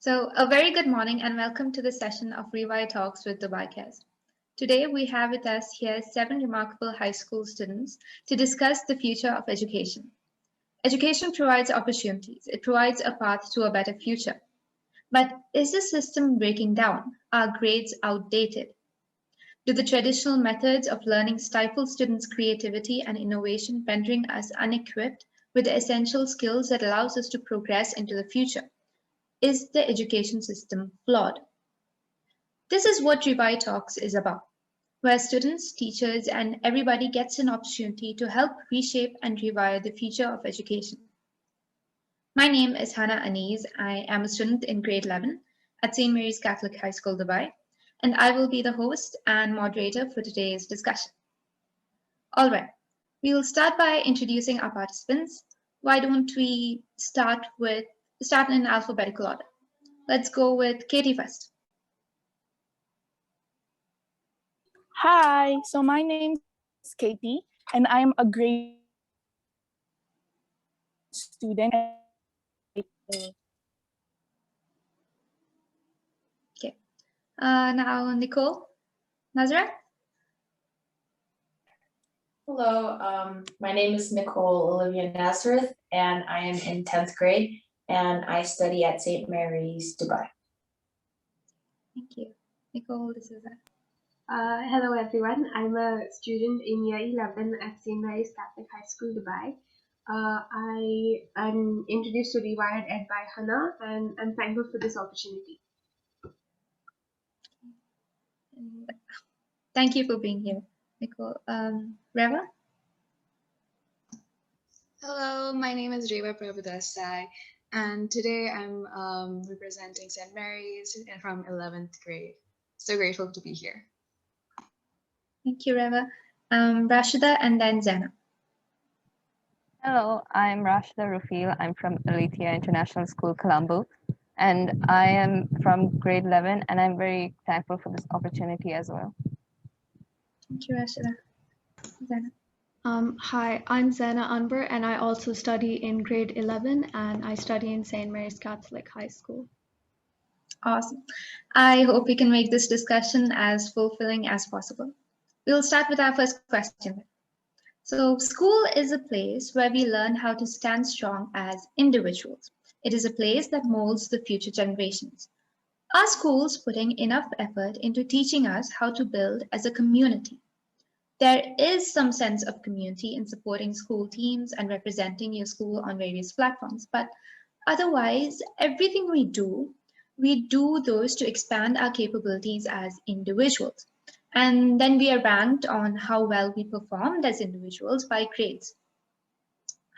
So, a very good morning and welcome to the session of RewirEd Talks with Dubai Cares. Today, we have with us here 7 remarkable high school students to discuss the future of education. Education provides opportunities, it provides a path to a better future. But is the system breaking down? Are grades outdated? Do the traditional methods of learning stifle students' creativity and innovation, rendering us unequipped with the essential skills that allows us to progress into the future? Is the education system flawed? This is what Revi Talks is about, where students, teachers, and everybody gets an opportunity to help reshape and rewire the future of education. My name is Hana Aneez. I am a student in grade 11 at St. Mary's Catholic High School, Dubai, and I will be the host and moderator for today's discussion. All right, we will start by introducing our participants. Why don't we start in alphabetical order? Let's go with Katie first. Hi, so my name is Katie, and I'm a grade student. Okay. Now, Nicole, Nazra. Hello, my name is Nicole Olivia Nazareth, and I am in 10th grade, and I study at St. Mary's, Dubai. Thank you. Nicole, this is Hello everyone, I'm a student in year 11 at St. Mary's Catholic High School, Dubai. I am introduced to RewirEd by Hana, and I'm thankful for this opportunity. Thank you for being here, Nicole. Reva? Hello, my name is Reva Prabhudasai, and today I'm representing St. Mary's and from 11th grade. So grateful to be here. Thank you, Reva. Rashida and then Zena. Hello, I'm Rashida Rufil. I'm from Alethea International School, Colombo, and I am from grade 11, and I'm very thankful for this opportunity as well. Thank you, Rashida. Zena. Hi, I'm Zena Anbar, and I also study in grade 11, and I study in St. Mary's Catholic High School. Awesome. I hope we can make this discussion as fulfilling as possible. We'll start with our first question. So, school is a place where we learn how to stand strong as individuals. It is a place that molds the future generations. Are schools putting enough effort into teaching us how to build as a community? There is some sense of community in supporting school teams and representing your school on various platforms, but otherwise, everything we do those to expand our capabilities as individuals. And then we are ranked on how well we performed as individuals by grades.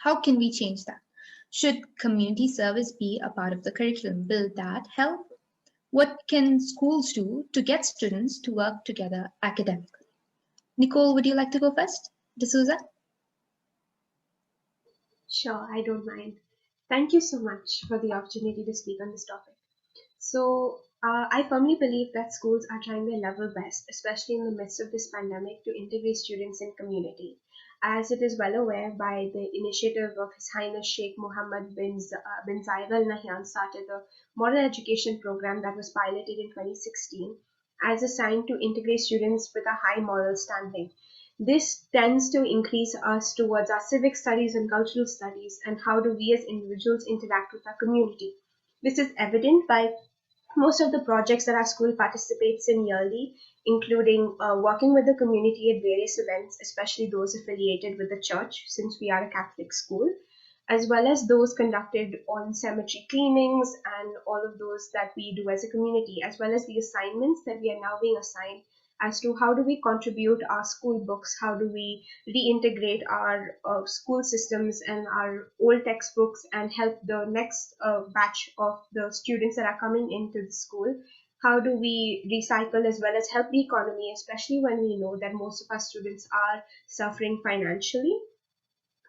How can we change that? Should community service be a part of the curriculum? Will that help? What can schools do to get students to work together academically? Nicole, would you like to go first? D'Souza? Sure, I don't mind. Thank you so much for the opportunity to speak on this topic. So, I firmly believe that schools are trying their level best, especially in the midst of this pandemic, to integrate students in community. As it is well aware by the initiative of His Highness Sheikh Mohammed bin Zayed Al Nahyan, started a model education program that was piloted in 2016 as a sign to integrate students with a high moral standing. This tends to increase us towards our civic studies and cultural studies, and how do we as individuals interact with our community. This is evident by most of the projects that our school participates in yearly, including working with the community at various events, especially those affiliated with the church, since we are a Catholic school, as well as those conducted on cemetery cleanings and all of those that we do as a community, as well as the assignments that we are now being assigned as to how do we contribute our school books, how do we reintegrate our school systems and our old textbooks and help the next batch of the students that are coming into the school. How do we recycle as well as help the economy, especially when we know that most of our students are suffering financially.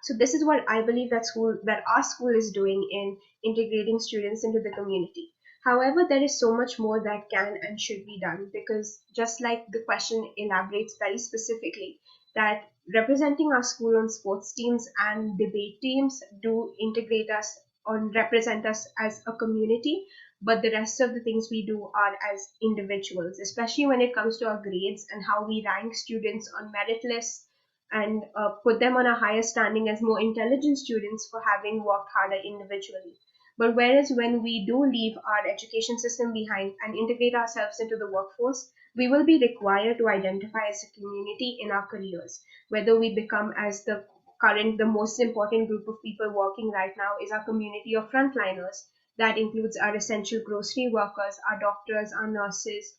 So this is what I believe that our school is doing in integrating students into the community. However, there is so much more that can and should be done, because just like the question elaborates very specifically, that representing our school on sports teams and debate teams do integrate us represent us as a community, but the rest of the things we do are as individuals, especially when it comes to our grades and how we rank students on merit lists and put them on a higher standing as more intelligent students for having worked harder individually. But whereas when we do leave our education system behind and integrate ourselves into the workforce, we will be required to identify as a community in our careers. Whether we become as the most important group of people working right now is our community of frontliners. That includes our essential grocery workers, our doctors, our nurses,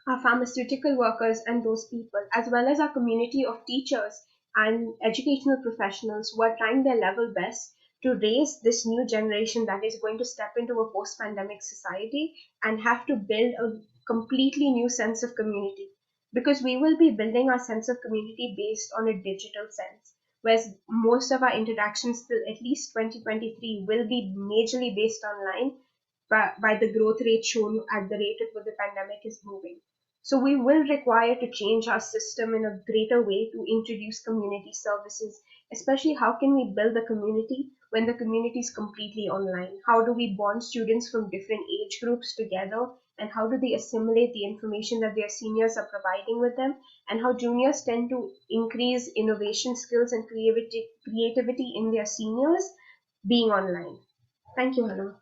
our pharmaceutical workers, and those people, as well as our community of teachers and educational professionals who are trying their level best to raise this new generation that is going to step into a post-pandemic society and have to build a completely new sense of community. Because we will be building our sense of community based on a digital sense, whereas most of our interactions till at least 2023 will be majorly based online by the growth rate shown at the rate at which the pandemic is moving. So we will require to change our system in a greater way to introduce community services, especially how can we build the community when the community is completely online? How do we bond students from different age groups together, and how do they assimilate the information that their seniors are providing with them, and how juniors tend to increase innovation skills and creativity in their seniors being online? Thank you, Hannah.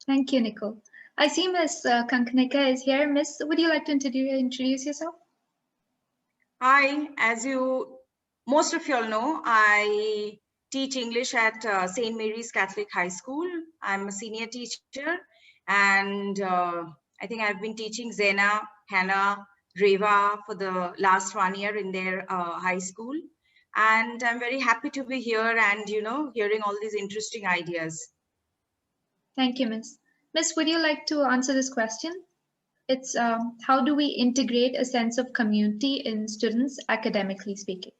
Thank you, Nicole. I see Miss Kankanika is here. Miss, would you like to introduce yourself? Hi, as most of you all know, I teach English at St. Mary's Catholic High School. I'm a senior teacher, and I think I've been teaching Zena, Hannah, Reva for the last 1 year in their high school. And I'm very happy to be here and, hearing all these interesting ideas. Thank you, Miss. Miss, would you like to answer this question? It's how do we integrate a sense of community in students, academically speaking?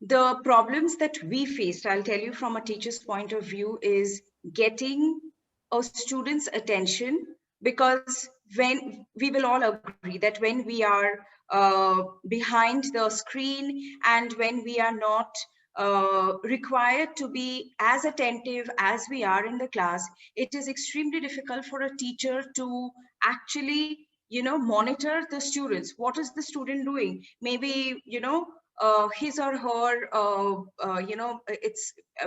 The problems that we faced, I'll tell you from a teacher's point of view, is getting a student's attention, because when we will all agree that when we are behind the screen and when we are not required to be as attentive as we are in the class, it is extremely difficult for a teacher to actually monitor the students. What is the student doing? Maybe his or her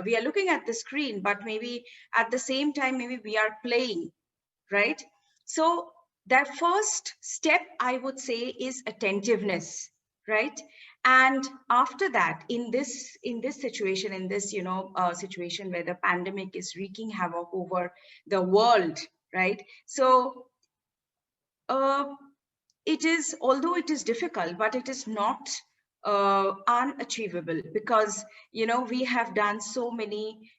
we are looking at the screen, but maybe at the same time maybe we are playing, right? So that first step, I would say, is attentiveness, right? And after that, in this situation, situation where the pandemic is wreaking havoc over the world, right? So it is, although it is difficult, but it is not unachievable, because we have done so many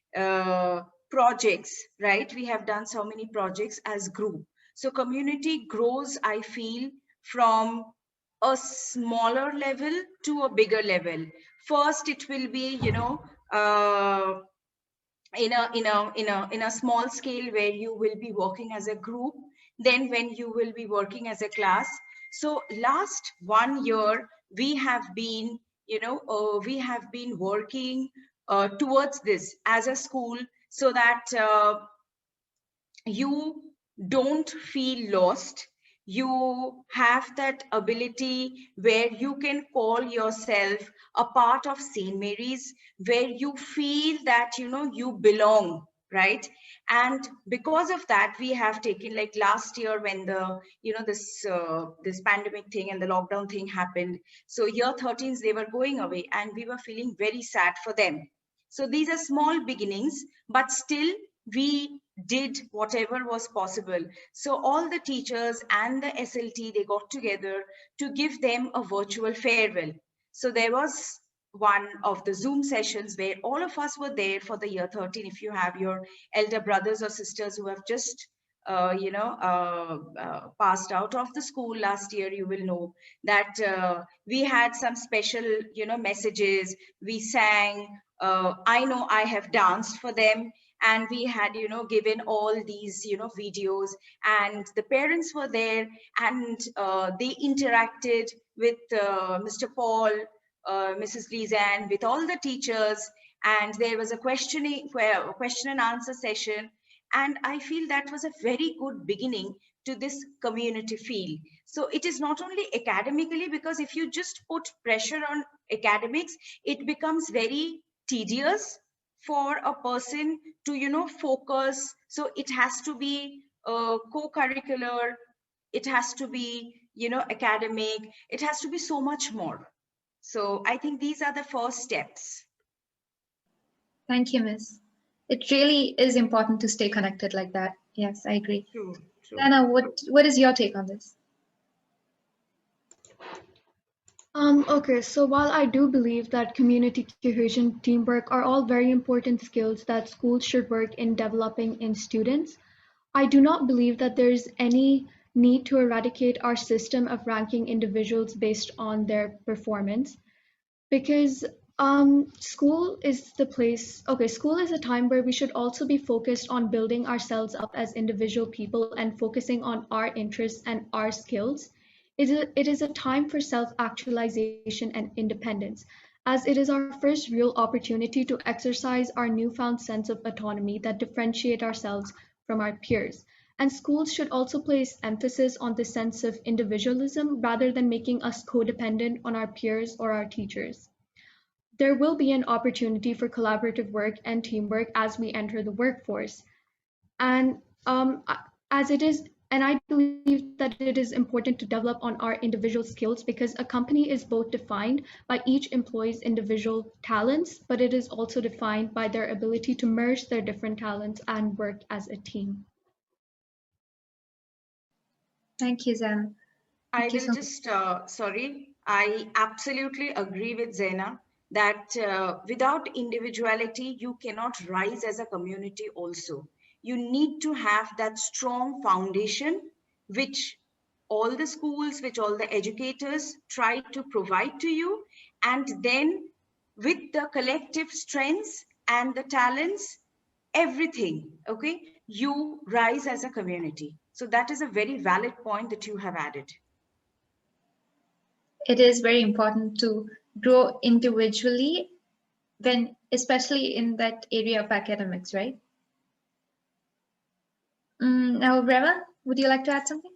projects, right? We have done so many projects as group. So community grows, I feel, from a smaller level to a bigger level. First, it will be in a small scale where you will be working as a group, then when you will be working as a class. So last 1 year we have been working towards this as a school, so that you don't feel lost. You have that ability where you can call yourself a part of St. Mary's, where you feel that you belong, right? And because of that, we have taken, like last year when the this pandemic thing and the lockdown thing happened, so year 13s, they were going away and we were feeling very sad for them. So these are small beginnings, but still we did whatever was possible. So all the teachers and the SLT, they got together to give them a virtual farewell. So there was one of the Zoom sessions where all of us were there for the year 13. If you have your elder brothers or sisters who have just passed out of the school last year, you will know that we had some special messages. We sang, I know I have danced for them, and we had given all these videos, and the parents were there, and they interacted with Mr. Paul, Mrs. Lizanne, with all the teachers, and there was a question and answer session. And I feel that was a very good beginning to this community feel. So it is not only academically, because if you just put pressure on academics, it becomes very tedious for a person to, focus. So it has to be co-curricular, it has to be, academic, it has to be so much more. So I think these are the first steps. Thank you, Miss. It really is important to stay connected like that. Yes, I agree. True. Anna, what is your take on this? Okay, so while I do believe that community cohesion, teamwork are all very important skills that schools should work in developing in students, I do not believe that there is any need to eradicate our system of ranking individuals based on their performance, because school is the place. Okay, school is a time where we should also be focused on building ourselves up as individual people and focusing on our interests and our skills. It is a time for self-actualization and independence, as it is our first real opportunity to exercise our newfound sense of autonomy that differentiate ourselves from our peers. And schools should also place emphasis on the sense of individualism rather than making us codependent on our peers or our teachers. There will be an opportunity for collaborative work and teamwork as we enter the workforce. And as it is, and I believe that it is important to develop on our individual skills, because a company is both defined by each employee's individual talents, but it is also defined by their ability to merge their different talents and work as a team. Thank you, Zena. I will just, I absolutely agree with Zena that without individuality, you cannot rise as a community also. You need to have that strong foundation, which all the schools, which all the educators try to provide to you. And then with the collective strengths and the talents, everything, okay, you rise as a community. So that is a very valid point that you have added. It is very important to grow individually, when, especially in that area of academics, right? Now, Reva, would you like to add something?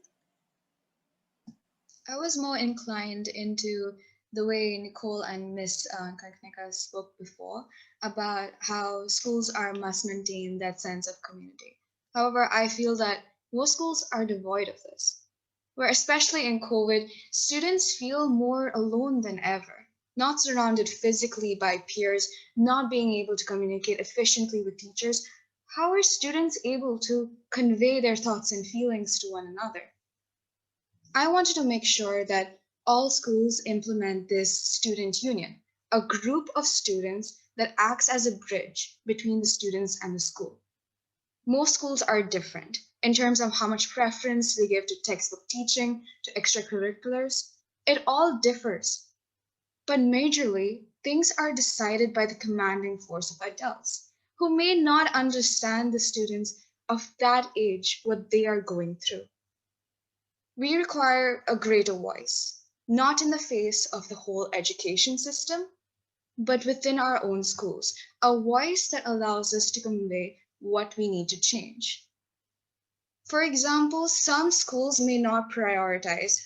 I was more inclined into the way Nicole and Miss Kaknika spoke before about how schools must maintain that sense of community. However, I feel that most schools are devoid of this, where especially in COVID, students feel more alone than ever, not surrounded physically by peers, not being able to communicate efficiently with teachers. How are students able to convey their thoughts and feelings to one another? I wanted to make sure that all schools implement this student union, a group of students that acts as a bridge between the students and the school. Most schools are different in terms of how much preference they give to textbook teaching, to extracurriculars. It all differs. But majorly, things are decided by the commanding force of adults, who may not understand the students of that age what they are going through. We require a greater voice, not in the face of the whole education system, but within our own schools, a voice that allows us to convey what we need to change. For example, some schools may not prioritize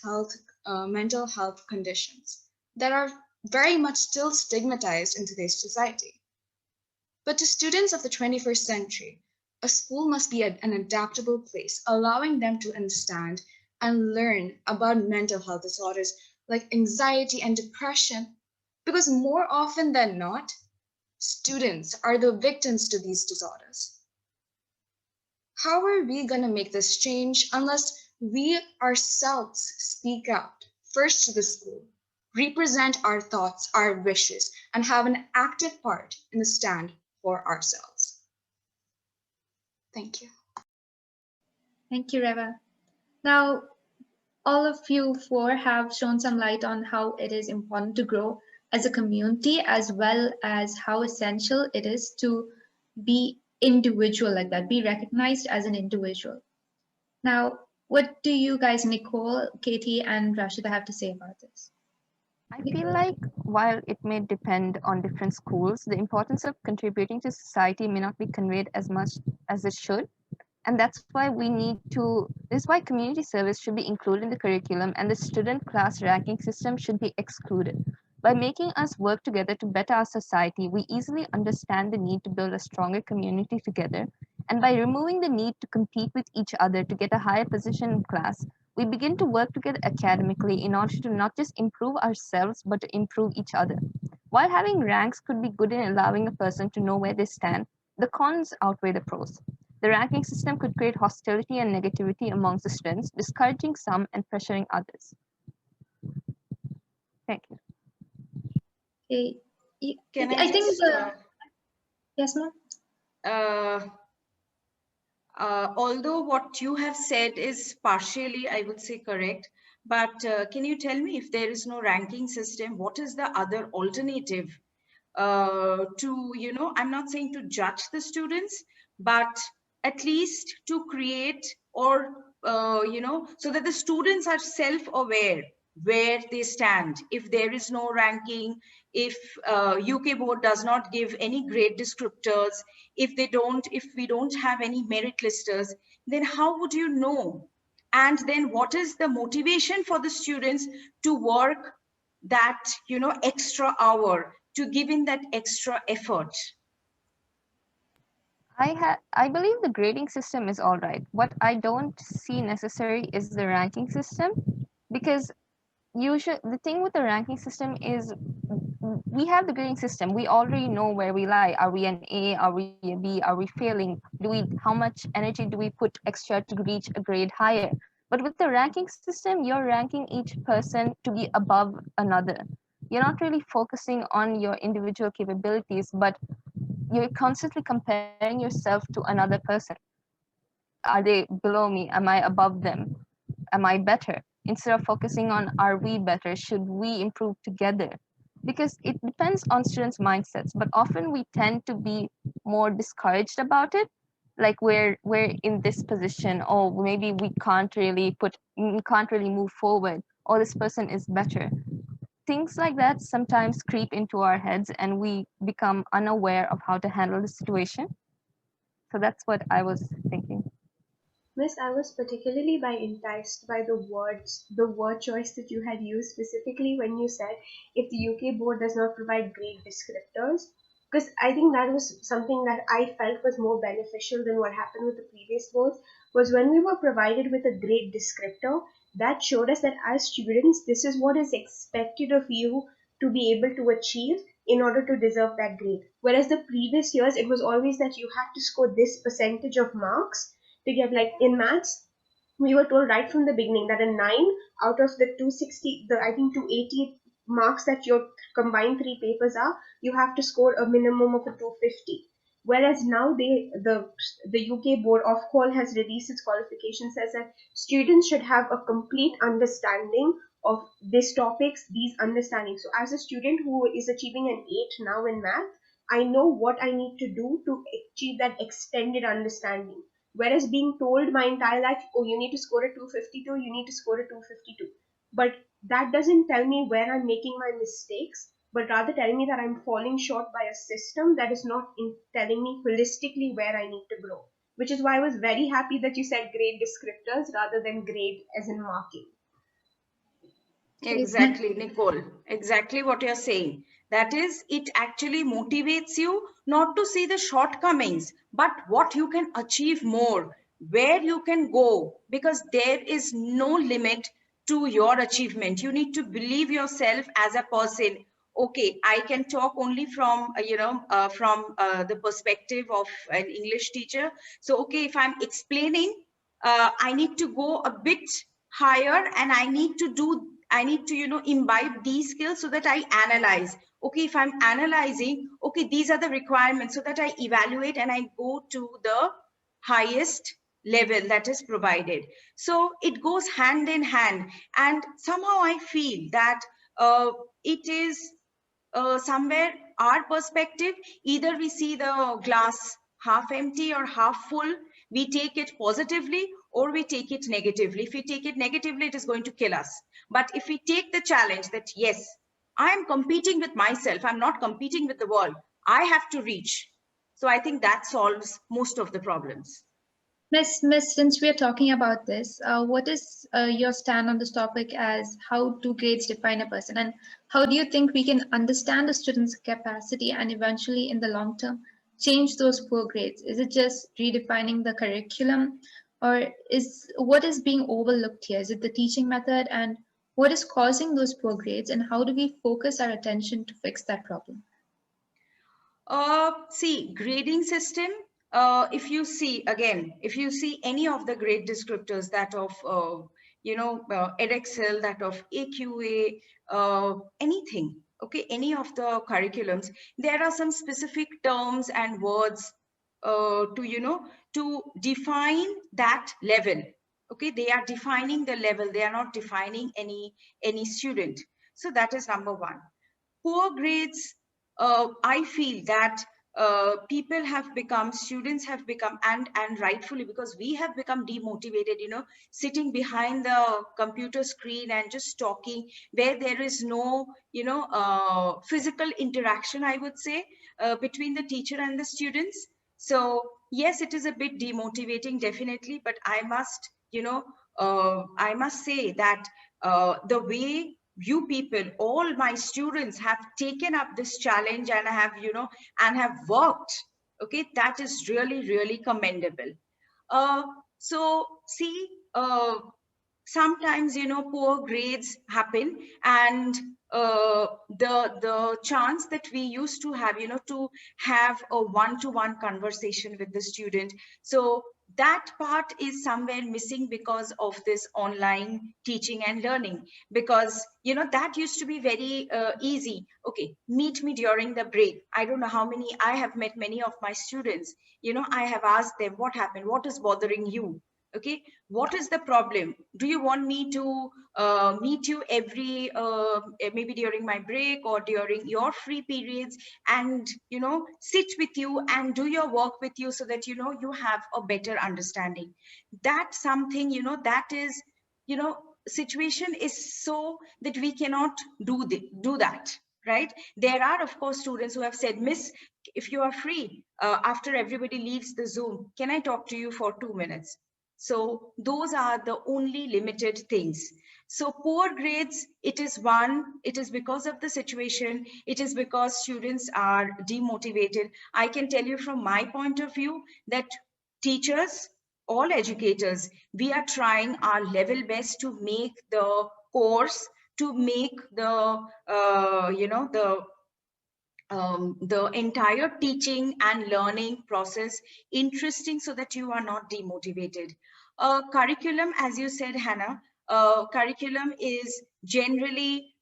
mental health conditions that are very much still stigmatized in today's society. But to students of the 21st century, a school must be an adaptable place, allowing them to understand and learn about mental health disorders like anxiety and depression, because more often than not, students are the victims to these disorders. How are we going to make this change unless we ourselves speak out, first to the school, represent our thoughts, our wishes, and have an active part in the stand for ourselves? Thank you. Thank you, Reva. Now, all of you four have shown some light on how it is important to grow as a community, as well as how essential it is to be individual like that, be recognized as an individual. Now, what do you guys, Nicole, Katie, and Rashida, have to say about this? I feel like while it may depend on different schools, the importance of contributing to society may not be conveyed as much as it should. And that's why we need to, this is why community service should be included in the curriculum and the student class ranking system should be excluded. By making us work together to better our society, we easily understand the need to build a stronger community together. And by removing the need to compete with each other to get a higher position in class, we begin to work together academically in order to not just improve ourselves, but to improve each other. While having ranks could be good in allowing a person to know where they stand, the cons outweigh the pros. The ranking system could create hostility and negativity amongst the students, discouraging some and pressuring others. Thank you. Okay. Can I I think just, yes, ma'am. although what you have said is partially, I would say, correct, but can you tell me, if there is no ranking system, what is the other alternative to, I'm not saying to judge the students, but at least to create or, so that the students are self-aware where they stand. If there is no ranking, if UK board does not give any grade descriptors, if we don't have any merit listers, then how would you know? And then what is the motivation for the students to work that, extra hour, to give in that extra effort? I believe the grading system is all right. What I don't see necessary is the ranking system, because the thing with the ranking system is we have the grading system. We already know where we lie. Are we an A? Are we a B? Are we failing? How much energy do we put extra to reach a grade higher? But with the ranking system, you're ranking each person to be above another. You're not really focusing on your individual capabilities, but you're constantly comparing yourself to another person. Are they below me? Am I above them? Am I better? Instead of focusing on are we better, should we improve together? Because it depends on students' mindsets, but often we tend to be more discouraged about it. Like we're in this position, or maybe we can't really move forward, or this person is better. Things like that sometimes creep into our heads and we become unaware of how to handle the situation. So that's what I was thinking. Miss, I was particularly enticed by the word choice that you had used specifically when you said if the UK board does not provide grade descriptors, because I think that was something that I felt was more beneficial than what happened with the previous boards, was when we were provided with a grade descriptor, that showed us that as students, this is what is expected of you to be able to achieve in order to deserve that grade. Whereas the previous years, it was always that you had to score this percentage of marks to get, like in maths, we were told right from the beginning that a 9 out of the 260, I think 280 marks that your combined three papers are, you have to score a minimum of a 250. Whereas now the UK board of call has released its qualification, says that students should have a complete understanding of these topics, these understandings. So as a student who is achieving an 8 now in math, I know what I need to do to achieve that extended understanding. Whereas being told my entire life, oh, you need to score a 252, you need to score a 252. But that doesn't tell me where I'm making my mistakes, but rather telling me that I'm falling short by a system that is not telling me holistically where I need to grow. Which is why I was very happy that you said grade descriptors rather than grade as in marking. Exactly, Nicole. Exactly what you're saying. That is, it actually motivates you not to see the shortcomings, but what you can achieve more, where you can go, because there is no limit to your achievement. You need to believe yourself as a person. Okay, I can talk only from, the perspective of an English teacher. So, okay, if I'm explaining, I need to go a bit higher, and I need to imbibe these skills so that I analyze. Okay, if I'm analyzing, okay, these are the requirements, so that I evaluate and I go to the highest level that is provided. So it goes hand in hand, and somehow I feel that it is somewhere our perspective, either we see the glass half empty or half full, we take it positively or we take it negatively. If we take it negatively, it is going to kill us. But if we take the challenge that yes, I am competing with myself. I'm not competing with the world. I have to reach. So I think that solves most of the problems. Miss, since we are talking about this, what is your stand on this topic as how do grades define a person, and how do you think we can understand a student's capacity and eventually, in the long term, change those poor grades? Is it just redefining the curriculum, or is what is being overlooked here? Is it the teaching method, and what is causing those poor grades, and how do we focus our attention to fix that problem? See, grading system, if you see, again, if you see any of the grade descriptors, that of, Edexcel, that of AQA, anything, okay, any of the curriculums, there are some specific terms and words to define that level. Okay, they are defining the level. They are not defining any student. So that is number one. Poor grades, I feel that students have become, and rightfully, because we have become demotivated, sitting behind the computer screen and just talking, where there is no, physical interaction, I would say, between the teacher and the students. So yes, it is a bit demotivating, definitely, but I must, I must say that the way you people, all my students, have taken up this challenge and have, and have worked, okay, that is really, really commendable. So see, sometimes, poor grades happen, and the chance that we used to have, to have a one-to-one conversation with the student, so that part is somewhere missing because of this online teaching and learning. Because that used to be very easy. Okay, meet me during the break. I don't know how many, I have met many of my students, I have asked them, what happened, what is bothering you? Okay, what is the problem? Do you want me to meet you every maybe during my break or during your free periods, and sit with you and do your work with you, so that you have a better understanding? That's something, that is, situation is so that we cannot do that, right? There are, of course, students who have said, Miss, if you are free after everybody leaves the Zoom, can I talk to you for 2 minutes? So those are the only limited things. So poor grades, it is because of the situation. It is because students are demotivated. I can tell you from my point of view that teachers, all educators, we are trying our level best to make the course, to make the, the entire teaching and learning process interesting, so that you are not demotivated. Curriculum, as you said, Hannah, curriculum is generally,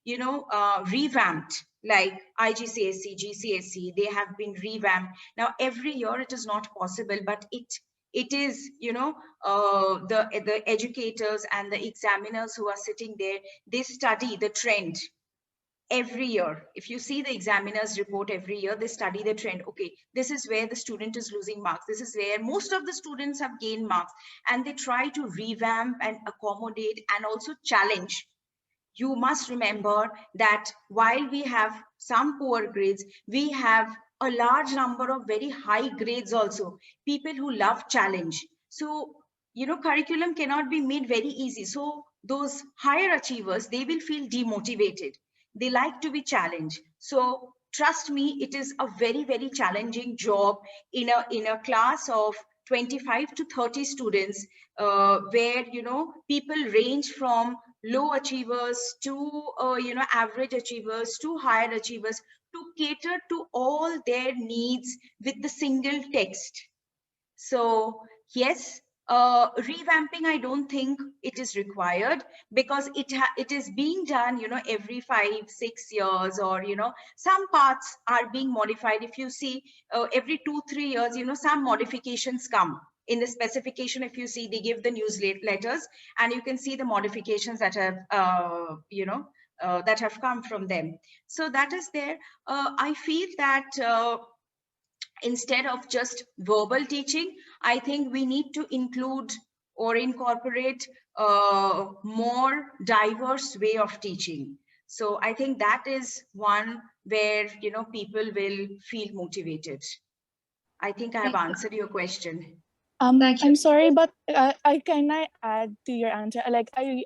revamped, like IGCSE, GCSE, they have been revamped. Now, every year it is not possible, but it is, the educators and the examiners who are sitting there, they study the trend every year. If you see the examiner's report every year, they study the trend. Okay, this is where the student is losing marks. This is where most of the students have gained marks, and they try to revamp and accommodate and also challenge. You must remember that while we have some poor grades, we have a large number of very high grades also, people who love challenge. So, curriculum cannot be made very easy. So those higher achievers, they will feel demotivated. They like to be challenged. So trust me, it is a very, very challenging job in a class of 25 to 30 students, where, people range from low achievers to, average achievers to higher achievers, to cater to all their needs with the single text. So yes, revamping, I don't think it is required, because it is being done, every 5-6 years, or some parts are being modified. If you see, every 2-3 years, some modifications come in the specification. If you see, they give the newsletters, and you can see the modifications that have that have come from them. So that is there. I feel that instead of just verbal teaching, I think we need to include or incorporate more diverse way of teaching. So I think that is one where, people will feel motivated. I think I have answered your question. Thank you. I'm sorry, but can I add to your answer? Like, I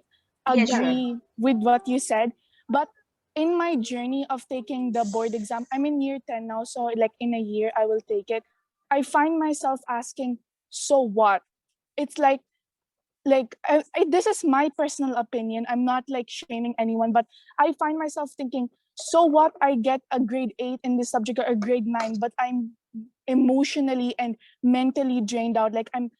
Yeah, sure. agree with what you said, but in my journey of taking the board exam, I'm in year 10 now, so like in a year I will take it. I find myself asking, so what? It's like this is my personal opinion. I'm not like shaming anyone, but I find myself thinking, so what? I get a grade 8 in this subject or a grade 9, but I'm emotionally and mentally drained out. Like I'm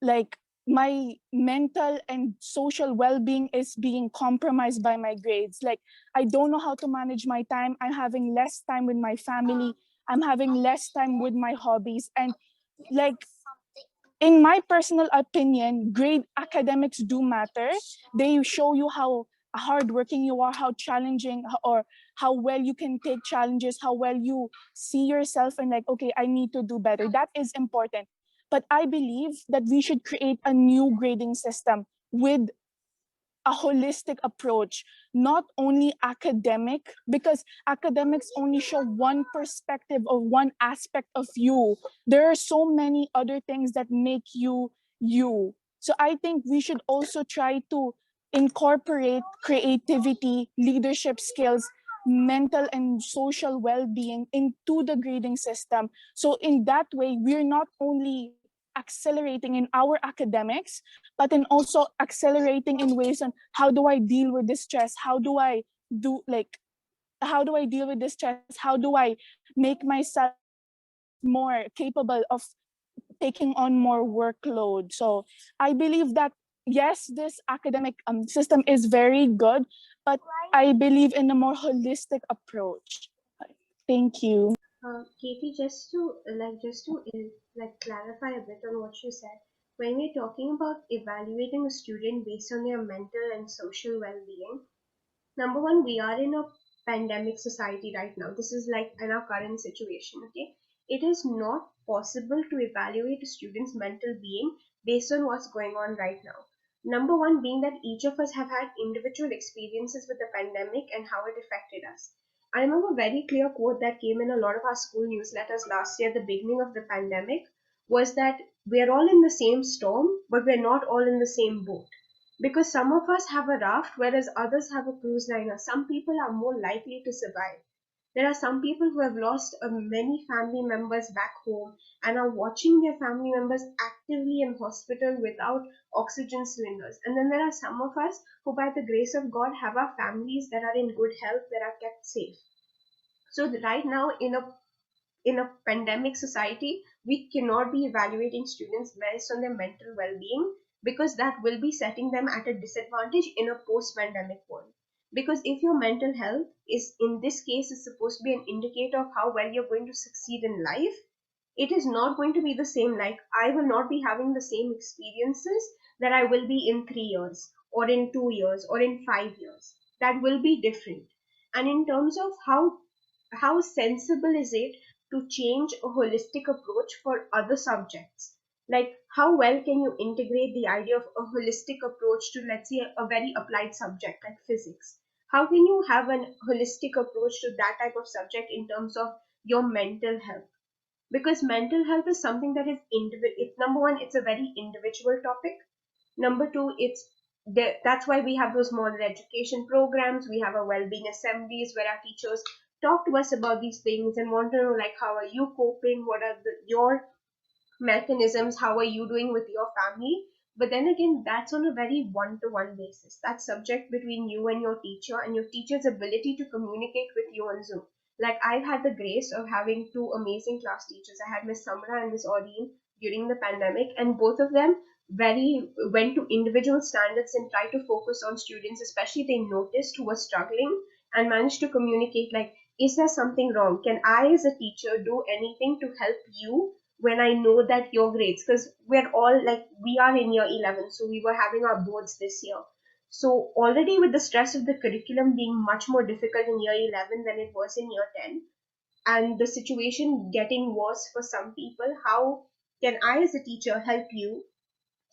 like my mental and social well-being is being compromised by my grades. Like I don't know how to manage my time. I'm having less time with my family. I'm having less time with my hobbies. And like, in my personal opinion, grade academics do matter. They show you how hardworking you are, how challenging, or how well you can take challenges, how well you see yourself and like, okay, I need to do better. That is important. But I believe that we should create a new grading system with a holistic approach, not only academic, because academics only show one perspective of one aspect of you. There are so many other things that make you you. So I think we should also try to incorporate creativity, leadership skills, mental and social well-being into the grading system. So in that way, we're not only accelerating in our academics, but then also accelerating in ways on how do I deal with this stress? How do I deal with this stress? How do I make myself more capable of taking on more workload? So I believe that yes, this academic system is very good, but I believe in a more holistic approach. Thank you. Katie, just to clarify a bit on what you said, when we're talking about evaluating a student based on their mental and social well-being, number one, we are in a pandemic society right now. This is like in our current situation, okay? It is not possible to evaluate a student's mental being based on what's going on right now. Number one being that each of us have had individual experiences with the pandemic and how it affected us. I remember a very clear quote that came in a lot of our school newsletters last year at the beginning of the pandemic was that we're all in the same storm, but we're not all in the same boat, because some of us have a raft whereas others have a cruise liner. Some people are more likely to survive. There are some people who have lost many family members back home and are watching their family members actively in hospital without oxygen cylinders. And then there are some of us who, by the grace of God, have our families that are in good health, that are kept safe. So right now, in a pandemic society, we cannot be evaluating students based on their mental well-being, because that will be setting them at a disadvantage in a post-pandemic world. Because if your mental health is, in this case, is supposed to be an indicator of how well you're going to succeed in life, it is not going to be the same. Like, I will not be having the same experiences that I will be in 3 years or in 2 years or in 5 years. That will be different. And in terms of how sensible is it to change a holistic approach for other subjects? Like, how well can you integrate the idea of a holistic approach to, let's say, a very applied subject like physics? How can you have a holistic approach to that type of subject in terms of your mental health? Because mental health is something that is number one, it's a very individual topic. Number two, that's why we have those model education programs. We have our well-being assemblies where our teachers talk to us about these things and want to know, like, how are you coping, what are your mechanisms, how are you doing with your family. But then again, that's on a very one-to-one basis. That's subject between you and your teacher, and your teacher's ability to communicate with you on Zoom. Like, I've had the grace of having two amazing class teachers. I had Miss Samra and Miss Audine during the pandemic, and both of them very went to individual standards and tried to focus on students, especially they noticed who were struggling, and managed to communicate, like, is there something wrong? Can I as a teacher do anything to help you when I know that your grades, because we're all like, we are in year 11, so we were having our boards this year. So already with the stress of the curriculum being much more difficult in year 11 than it was in year 10, and the situation getting worse for some people, how can I as a teacher help you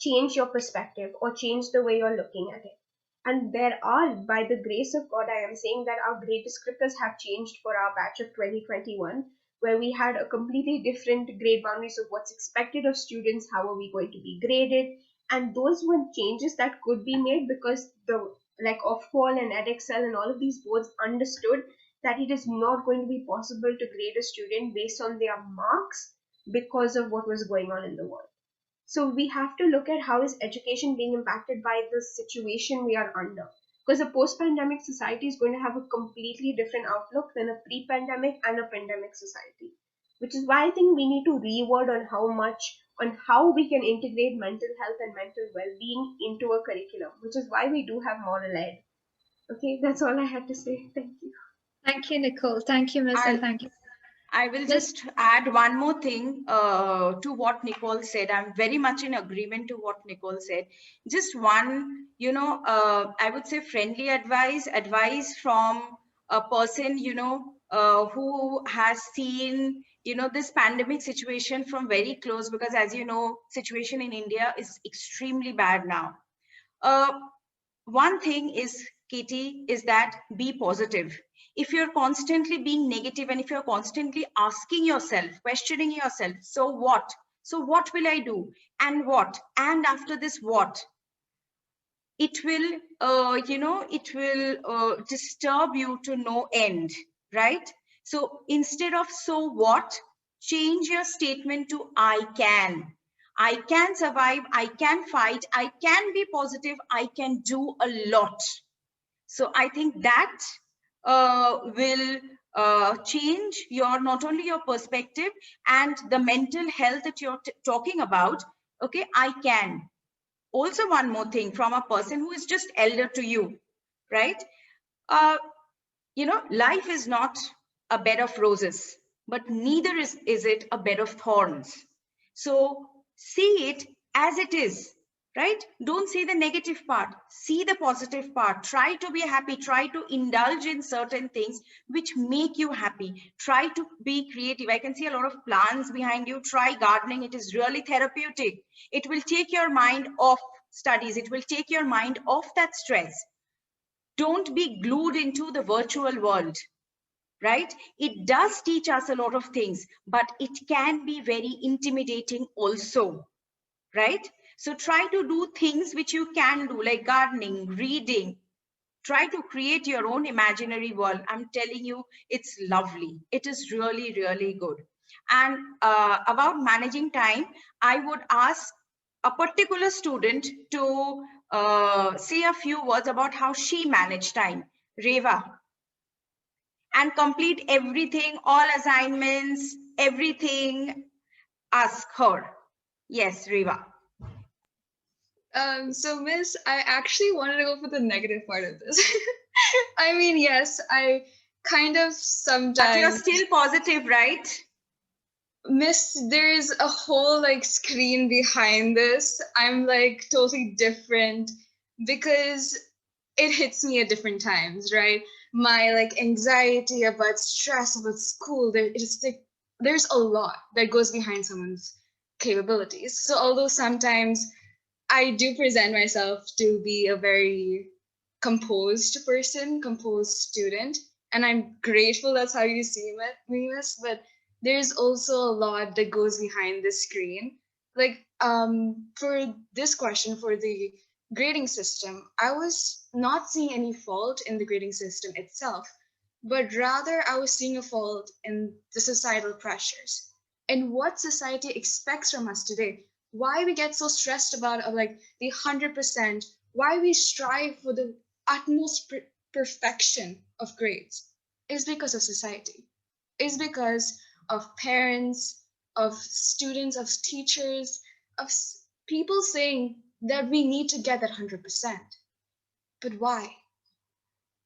change your perspective or change the way you're looking at it? And there are, by the grace of God, I am saying that our grade descriptors have changed for our batch of 2021, where we had a completely different grade boundaries of what's expected of students, how are we going to be graded, and those were changes that could be made because the like Ofqual and edXL and all of these boards understood that it is not going to be possible to grade a student based on their marks because of what was going on in the world. So we have to look at how is education being impacted by the situation we are under. Because a post-pandemic society is going to have a completely different outlook than a pre-pandemic and a pandemic society. Which is why I think we need to reword on how we can integrate mental health and mental well-being into a curriculum, which is why we do have moral ed. Okay, that's all I had to say. Thank you. Thank you, Nicole. Thank you, Miss, and thank you. I will just add one more thing to what Nicole said. I'm very much in agreement to what Nicole said. Just one, I would say friendly advice from a person, who has seen, this pandemic situation from very close, because as you know, situation in India is extremely bad now. One thing is, Katie, is that be positive. If you're constantly being negative and if you're constantly asking yourself, questioning yourself, so what? So what will I do? And what? And after this, what? It will, disturb you to no end, right? So instead of so what, change your statement to I can. I can survive, I can fight, I can be positive, I can do a lot. So I think that will change your, not only your perspective and the mental health that you're talking about. Okay, I can. Also, one more thing from a person who is just elder to you, right? Life is not a bed of roses, but neither is it a bed of thorns. So see it as it is, right? Don't see the negative part, see the positive part. Try to be happy, try to indulge in certain things which make you happy. Try to be creative. I can see a lot of plants behind you. Try gardening. It is really therapeutic. It will take your mind off studies. It will take your mind off that stress. Don't be glued into the virtual world, right? It does teach us a lot of things, but it can be very intimidating also, right? So try to do things which you can do, like gardening, reading. Try to create your own imaginary world. I'm telling you, it's lovely. It is really, really good. And about managing time, I would ask a particular student to say a few words about how she managed time. Reva. And complete everything, all assignments, everything. Ask her. Yes, Reva. So Miss, I actually wanted to go for the negative part of this. I mean, yes, I kind of sometimes. But you're still positive, right? Miss, there's a whole like screen behind this. I'm like totally different because it hits me at different times, right? My like anxiety about stress about school, there's a lot that goes behind someone's capabilities. So although sometimes I do present myself to be a very composed person, composed student, and I'm grateful that's how you see me, Miss. But there's also a lot that goes behind the screen. Like for this question, for the grading system, I was not seeing any fault in the grading system itself, but rather I was seeing a fault in the societal pressures and what society expects from us today. Why we get so stressed about like the 100%, why we strive for the utmost perfection of grades is because of society, is because of parents, of students, of teachers, of people saying that we need to get that 100%. But why?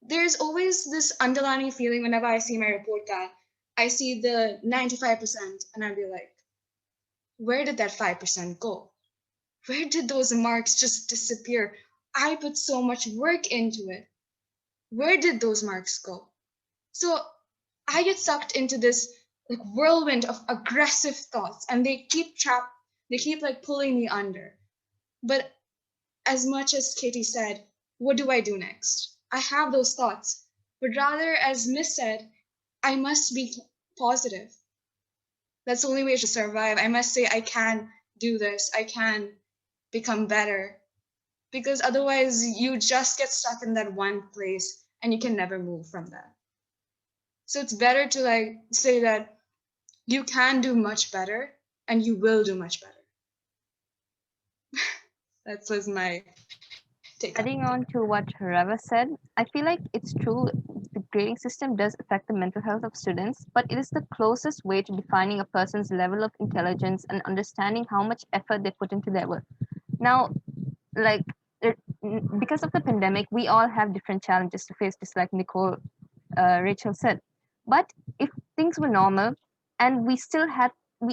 There's always this underlying feeling whenever I see my report card, I see the 95% and I'll be like, where did that 5% go? Where did those marks just disappear? I put so much work into it. Where did those marks go? So I get sucked into this like whirlwind of aggressive thoughts and they keep like pulling me under. But as much as Katie said, what do I do next? I have those thoughts, but rather, as Miss said, I must be positive. That's the only way to survive. I must say, I can do this. I can become better. Because otherwise, you just get stuck in that one place and you can never move from that. So it's better to like say that you can do much better and you will do much better. That was my take on Adding it. on to what Reva said, I feel like it's true the grading system does affect the mental health of students, but it is the closest way to defining a person's level of intelligence and understanding how much effort they put into their work. Now, like, because of the pandemic, we all have different challenges to face, just like Rachel said. But if things were normal and we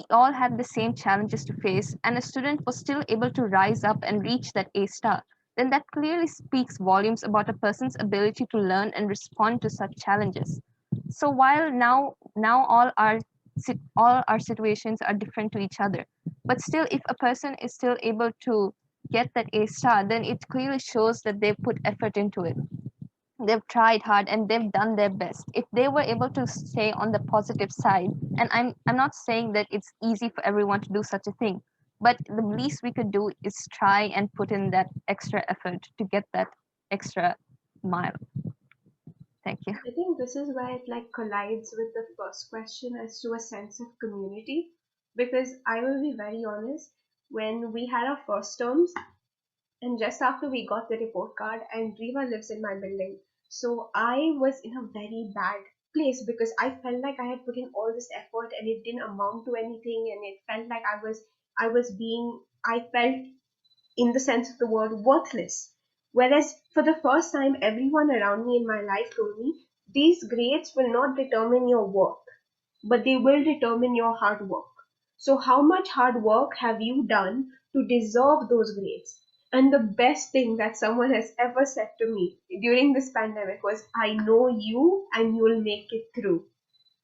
all had the same challenges to face, and a student was still able to rise up and reach that A star, then that clearly speaks volumes about a person's ability to learn and respond to such challenges. So while now all our situations are different to each other, but still, if a person is still able to get that A star, then it clearly shows that they've put effort into it. They've tried hard and they've done their best. If they were able to stay on the positive side, and I'm not saying that it's easy for everyone to do such a thing, but the least we could do is try and put in that extra effort to get that extra mile. Thank you. I think this is where it like collides with the first question as to a sense of community. Because I will be very honest, when we had our first terms, and just after we got the report card, and Riva lives in my building, so I was in a very bad place because I felt like I had put in all this effort and it didn't amount to anything, and it felt like I felt, in the sense of the word, worthless. Whereas for the first time, everyone around me in my life told me these grades will not determine your worth, but they will determine your hard work. So, how much hard work have you done to deserve those grades? And the best thing that someone has ever said to me during this pandemic was, I know you and you'll make it through.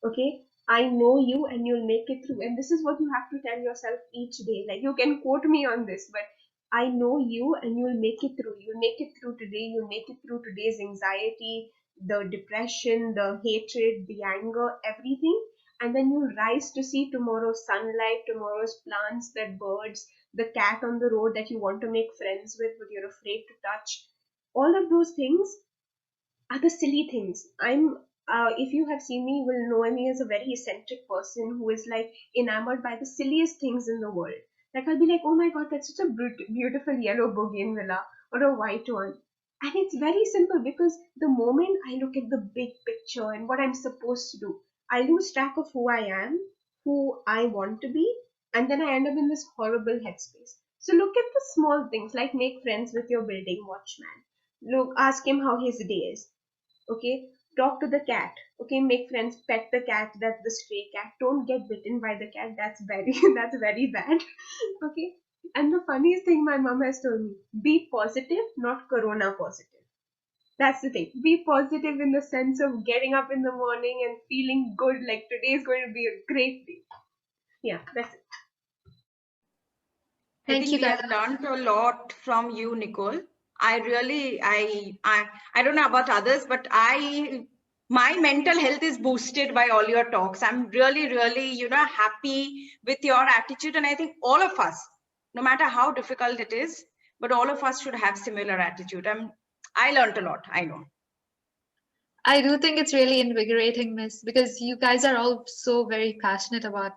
Okay? I know you and you'll make it through. And this is what you have to tell yourself each day. Like, you can quote me on this, but I know you and you'll make it through. You'll make it through today. You'll make it through today's anxiety, the depression, the hatred, the anger, everything. And then you rise to see tomorrow's sunlight, tomorrow's plants, the birds, the cat on the road that you want to make friends with, but you're afraid to touch. All of those things are the silly things. If you have seen me, you will know me as a very eccentric person who is like enamored by the silliest things in the world. Like I'll be like, oh my god, that's such a beautiful yellow bougainvillea or a white one. And it's very simple because the moment I look at the big picture and what I'm supposed to do, I lose track of who I am, who I want to be, and then I end up in this horrible headspace. So look at the small things like make friends with your building watchman. Look, ask him how his day is. Okay, talk to the cat. Okay, make friends, pet the cat. That's the stray cat. Don't get bitten by the cat. That's very that's very bad. Okay, and the funniest thing my mom has told me: be positive, not corona positive. That's the thing. Be positive in the sense of getting up in the morning and feeling good, like today is going to be a great day. Yeah, that's it. I Thank think you, we guys. have learned a lot from you, Nicole. I really, I don't know about others, but my mental health is boosted by all your talks. I'm really, really, happy with your attitude. And I think all of us, no matter how difficult it is, but all of us should have similar attitude. I learned a lot, I know. I do think it's really invigorating, Miss, because you guys are all so very passionate about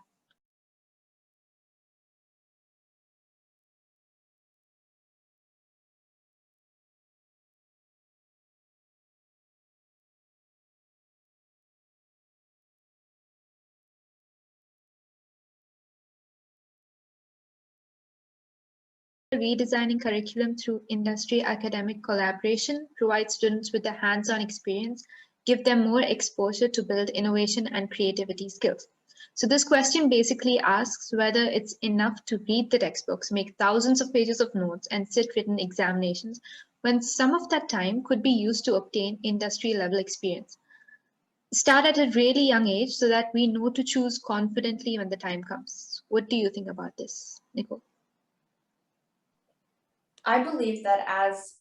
redesigning curriculum through industry academic collaboration, provide students with a hands-on experience, give them more exposure to build innovation and creativity skills. So this question basically asks whether it's enough to read the textbooks, make thousands of pages of notes, and sit written examinations, when some of that time could be used to obtain industry level experience. Start at a really young age so that we know to choose confidently when the time comes. What do you think about this, Nicole? I believe that as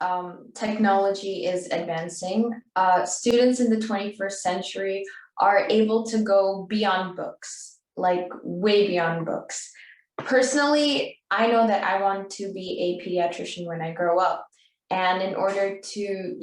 technology is advancing, students in the 21st century are able to go beyond books, like way beyond books. Personally, I know that I want to be a pediatrician when I grow up. And in order to,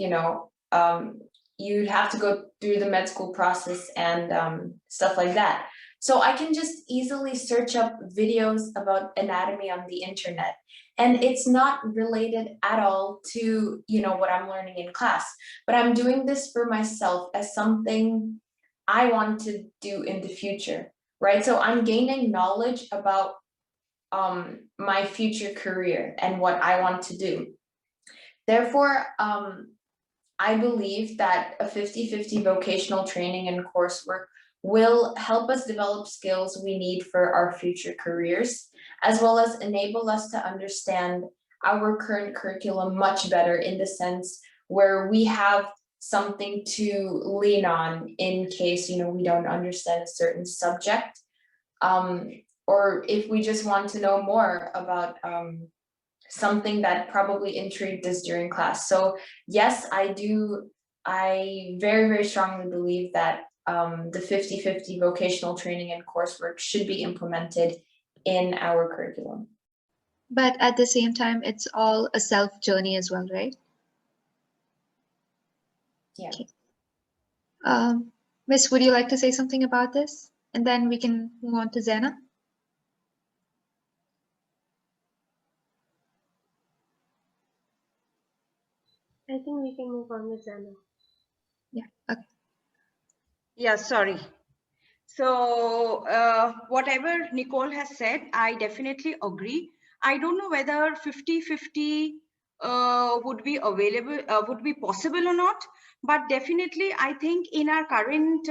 you'd have to go through the med school process and stuff like that. So I can just easily search up videos about anatomy on the internet. And it's not related at all to, what I'm learning in class, but I'm doing this for myself as something I want to do in the future, right? So I'm gaining knowledge about my future career and what I want to do. Therefore, I believe that a 50-50 vocational training and coursework will help us develop skills we need for our future careers, as well as enable us to understand our current curriculum much better, in the sense where we have something to lean on in case, we don't understand a certain subject, or if we just want to know more about something that probably intrigued us during class. So yes, I very, very strongly believe that the 50-50 vocational training and coursework should be implemented in our curriculum. But at the same time, it's all a self journey as well, right? Yeah. Okay. Miss, would you like to say something about this? And then we can move on to Zena. I think we can move on with Zana. Yeah, okay. Yeah, sorry. So whatever Nicole has said, I definitely agree. I don't know whether 50-50 would be available, would be possible or not, but definitely I think in our current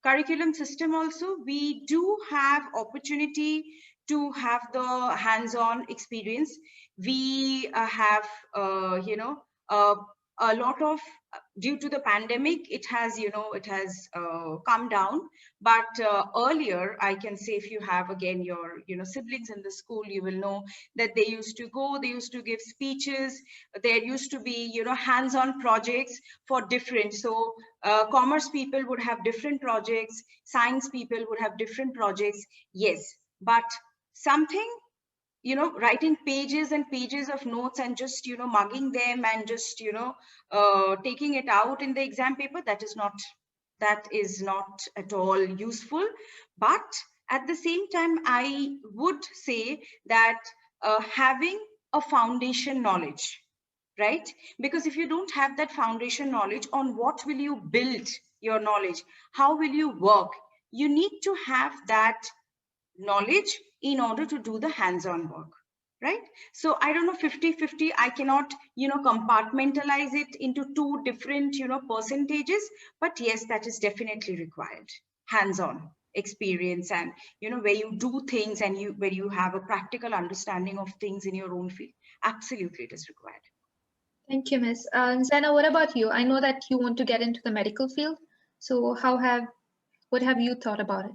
curriculum system also, we do have opportunity to have the hands-on experience. We have, a lot of, due to the pandemic, it has come down, but earlier I can say, if you have again your siblings in the school, you will know that they used to give speeches, there used to be hands-on projects for different, so commerce people would have different projects, science people would have different projects, yes, but something writing pages and pages of notes and just mugging them and just taking it out in the exam paper, that is not at all useful. But at the same time, I would say that having a foundation knowledge, right? Because if you don't have that foundation knowledge, on what will you build your knowledge? How will you work? You need to have that knowledge in order to do the hands-on work, right? So I don't know, 50-50, I cannot compartmentalize it into two different percentages, but yes, that is definitely required. Hands-on experience, and where you do things and where you have a practical understanding of things in your own field, absolutely it is required. Thank you, Miss. Zena, what about you? I know that you want to get into the medical field, so what have you thought about it?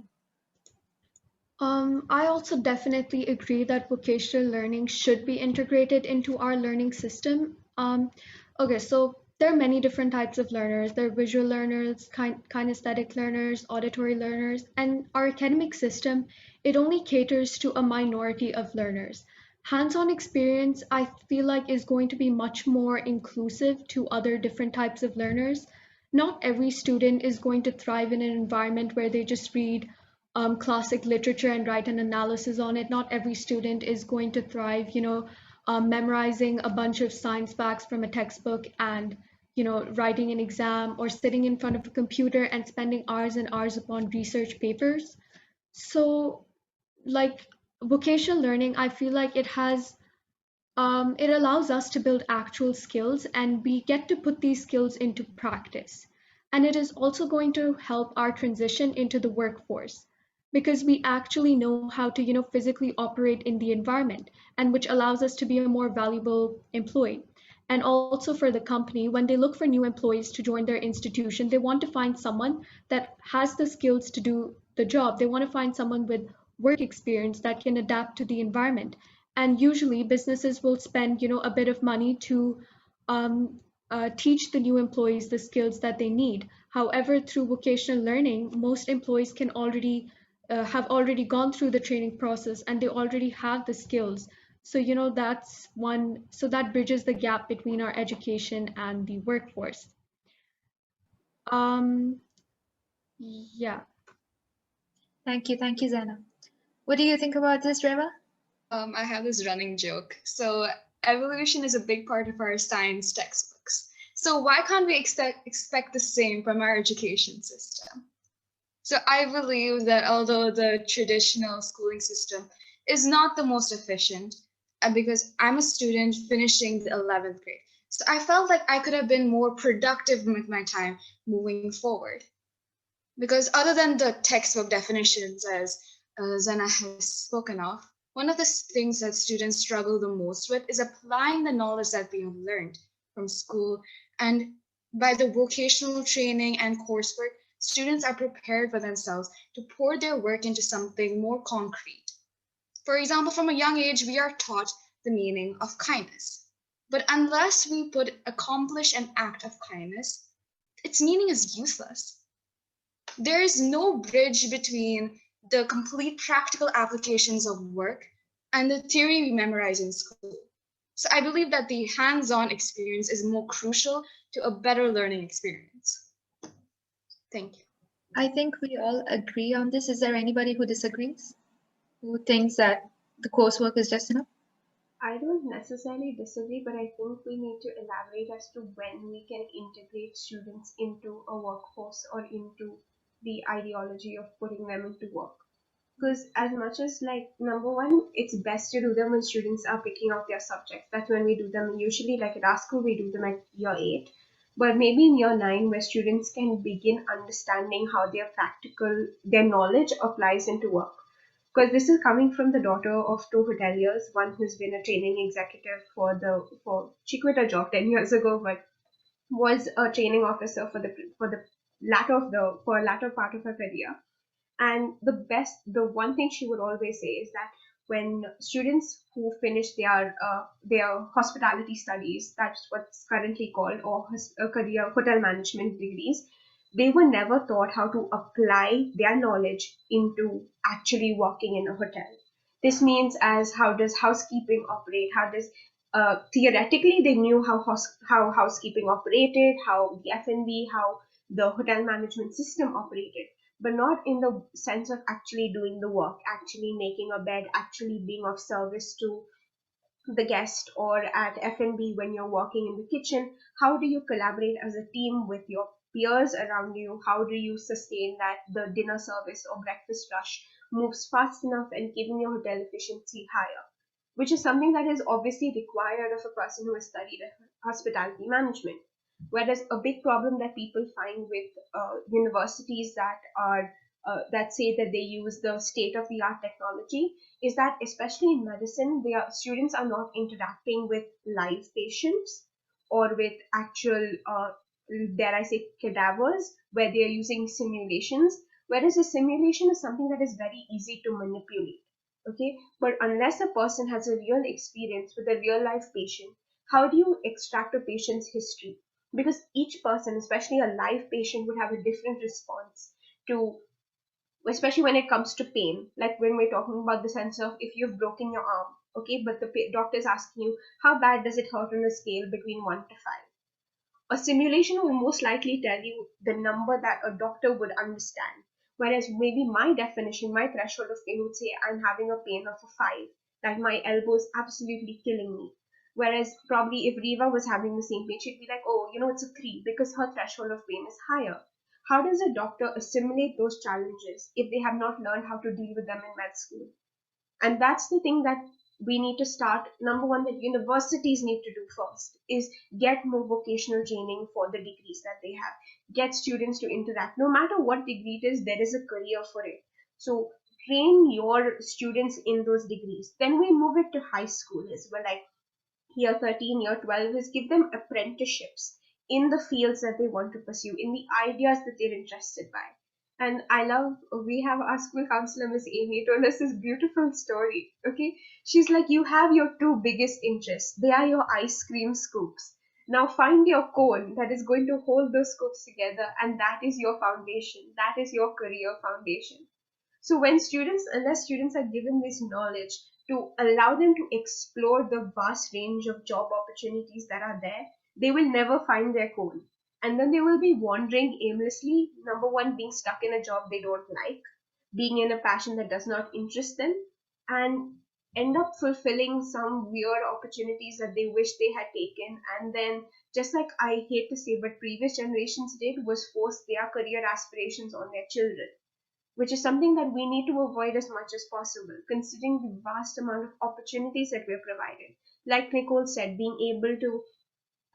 I also definitely agree that vocational learning should be integrated into our learning system. Okay, so there are many different types of learners. There are visual learners, kinesthetic learners, auditory learners, and our academic system, it only caters to a minority of learners. Hands-on experience, I feel like, is going to be much more inclusive to other different types of learners. Not every student is going to thrive in an environment where they just read classic literature and write an analysis on it. Not every student is going to thrive, memorizing a bunch of science facts from a textbook and, writing an exam, or sitting in front of a computer and spending hours and hours upon research papers. So, like, vocational learning, I feel like it allows us to build actual skills, and we get to put these skills into practice. And it is also going to help our transition into the workforce, because we actually know how to physically operate in the environment, and which allows us to be a more valuable employee. And also for the company, when they look for new employees to join their institution, they want to find someone that has the skills to do the job. They want to find someone with work experience that can adapt to the environment. And usually businesses will spend a bit of money to um, teach the new employees the skills that they need. However, through vocational learning, most employees can already have already gone through the training process and they already have the skills. So that's one, so that bridges the gap between our education and the workforce. um yeah. Thank you, Zana. What do you think about this, Reva? I have this running joke. So evolution is a big part of our science textbooks. So why can't we expect the same from our education system? So I believe that although the traditional schooling system is not the most efficient, because I'm a student finishing the 11th grade, so I felt like I could have been more productive with my time moving forward. Because other than the textbook definitions, as Zana has spoken of, one of the things that students struggle the most with is applying the knowledge that they have learned from school. And by the vocational training and coursework, students are prepared for themselves to pour their work into something more concrete. For example, from a young age, we are taught the meaning of kindness. But unless we accomplish an act of kindness, its meaning is useless. There is no bridge between the complete practical applications of work and the theory we memorize in school. So I believe that the hands-on experience is more crucial to a better learning experience. Thank you. I think we all agree on this. Is there anybody who disagrees? Who thinks that the coursework is just enough? I don't necessarily disagree, but I think we need to elaborate as to when we can integrate students into a workforce or into the ideology of putting them into work. Because as much as, like, number one, it's best to do them when students are picking out their subjects. That's when we do them. Usually, like at our school, we do them at year 8. But maybe in year 9, where students can begin understanding how their knowledge applies into work. Because this is coming from the daughter of two hoteliers, one who's been a training executive for she quit her job 10 years ago, but was a training officer for latter part of her career. And the one thing she would always say is that when students who finish their hospitality studies, that's what's currently called, or career hotel management degrees, they were never taught how to apply their knowledge into actually working in a hotel. This means as how does housekeeping operate? How does theoretically they knew how housekeeping operated, how the F&B, how the hotel management system operated, but not in the sense of actually doing the work, actually making a bed, actually being of service to the guest, or at F&B when you're working in the kitchen. How do you collaborate as a team with your peers around you? How do you sustain that the dinner service or breakfast rush moves fast enough and keeping your hotel efficiency higher? Which is something that is obviously required of a person who has studied hospitality management. Whereas a big problem that people find with universities that say that they use the state of the art technology is that, especially in medicine, students are not interacting with live patients or with actual, dare I say, cadavers, where they are using simulations. Whereas a simulation is something that is very easy to manipulate. Okay, but unless a person has a real experience with a real life patient, how do you extract a patient's history? Because each person, especially a live patient, would have a different response to, especially when it comes to pain. Like when we're talking about the sense of if you've broken your arm, okay, but the doctor is asking you how bad does it hurt on a scale between 1 to 5. A simulation will most likely tell you the number that a doctor would understand. Whereas maybe my definition, my threshold of pain would say I'm having a pain of a 5, that my elbow is absolutely killing me. Whereas probably if Reva was having the same pain, she'd be like, oh, it's a 3 because her threshold of pain is higher. How does a doctor assimilate those challenges if they have not learned how to deal with them in med school? And that's the thing that we need to start. Number one, that universities need to do first is get more vocational training for the degrees that they have. Get students to interact. No matter what degree it is, there is a career for it. So train your students in those degrees. Then we move it to high school as well, like year 13, year 12, is give them apprenticeships in the fields that they want to pursue, in the ideas that they're interested by. And I love, we have our school counselor, Miss Amy, told us this beautiful story. Okay. She's like, you have your two biggest interests. They are your ice cream scoops. Now find your cone that is going to hold those scoops together, and that is your foundation. That is your career foundation. So when students, unless students are given this knowledge to allow them to explore the vast range of job opportunities that are there, they will never find their goal. And then they will be wandering aimlessly, number one, being stuck in a job they don't like, being in a passion that does not interest them, and end up fulfilling some weird opportunities that they wish they had taken. And then, just like I hate to say, but previous generations did, was force their career aspirations on their children, which is something that we need to avoid as much as possible, considering the vast amount of opportunities that we're provided. Like Nicole said, being able to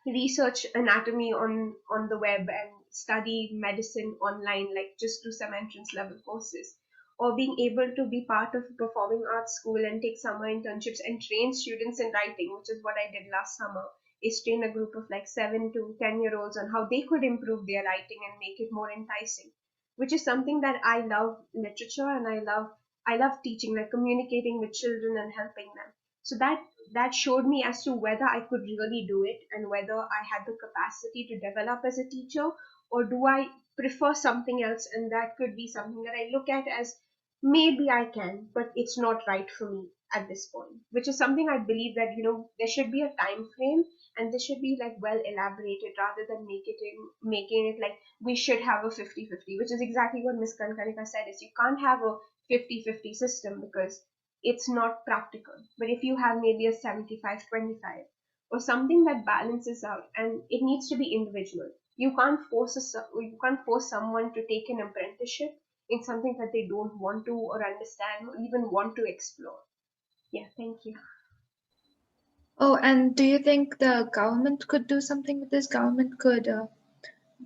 research anatomy on the web and study medicine online, like just do some entrance level courses, or being able to be part of a performing arts school and take summer internships and train students in writing, which is what I did last summer, is train a group of like 7 to 10-year-olds on how they could improve their writing and make it more enticing, which is something that I love. Literature, and I love teaching, like communicating with children and helping them. So that showed me as to whether I could really do it and whether I had the capacity to develop as a teacher, or do I prefer something else. And that could be something that I look at as maybe I can, but it's not right for me at this point, which is something I believe that, there should be a time frame, and this should be like well elaborated rather than making it like we should have a 50-50, which is exactly what Ms. Kankanika said, is you can't have a 50-50 system because it's not practical. But if you have maybe a 75-25 or something that balances out, and it needs to be individual. You can't force someone to take an apprenticeship in something that they don't want to or understand or even want to explore. Yeah, thank you. Oh, and do you think the government could do something with this? Government could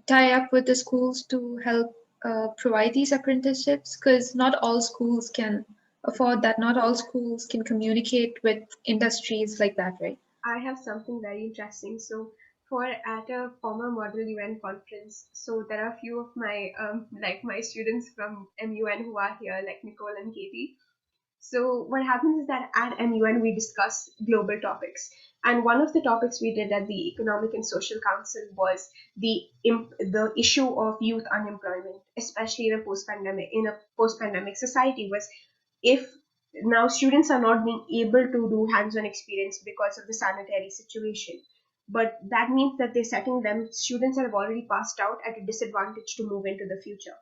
tie up with the schools to help provide these apprenticeships? Because not all schools can afford that. Not all schools can communicate with industries like that, right? I have something very interesting. So for at a former model UN conference, so there are a few of my like my students from MUN who are here, like Nicole and Katie. So what happens is that at MUN we discuss global topics, and one of the topics we did at the Economic and Social Council was the issue of youth unemployment, especially in a post-pandemic society. Was if now students are not being able to do hands-on experience because of the sanitary situation, but that means that they're setting them students that have already passed out at a disadvantage to move into the future.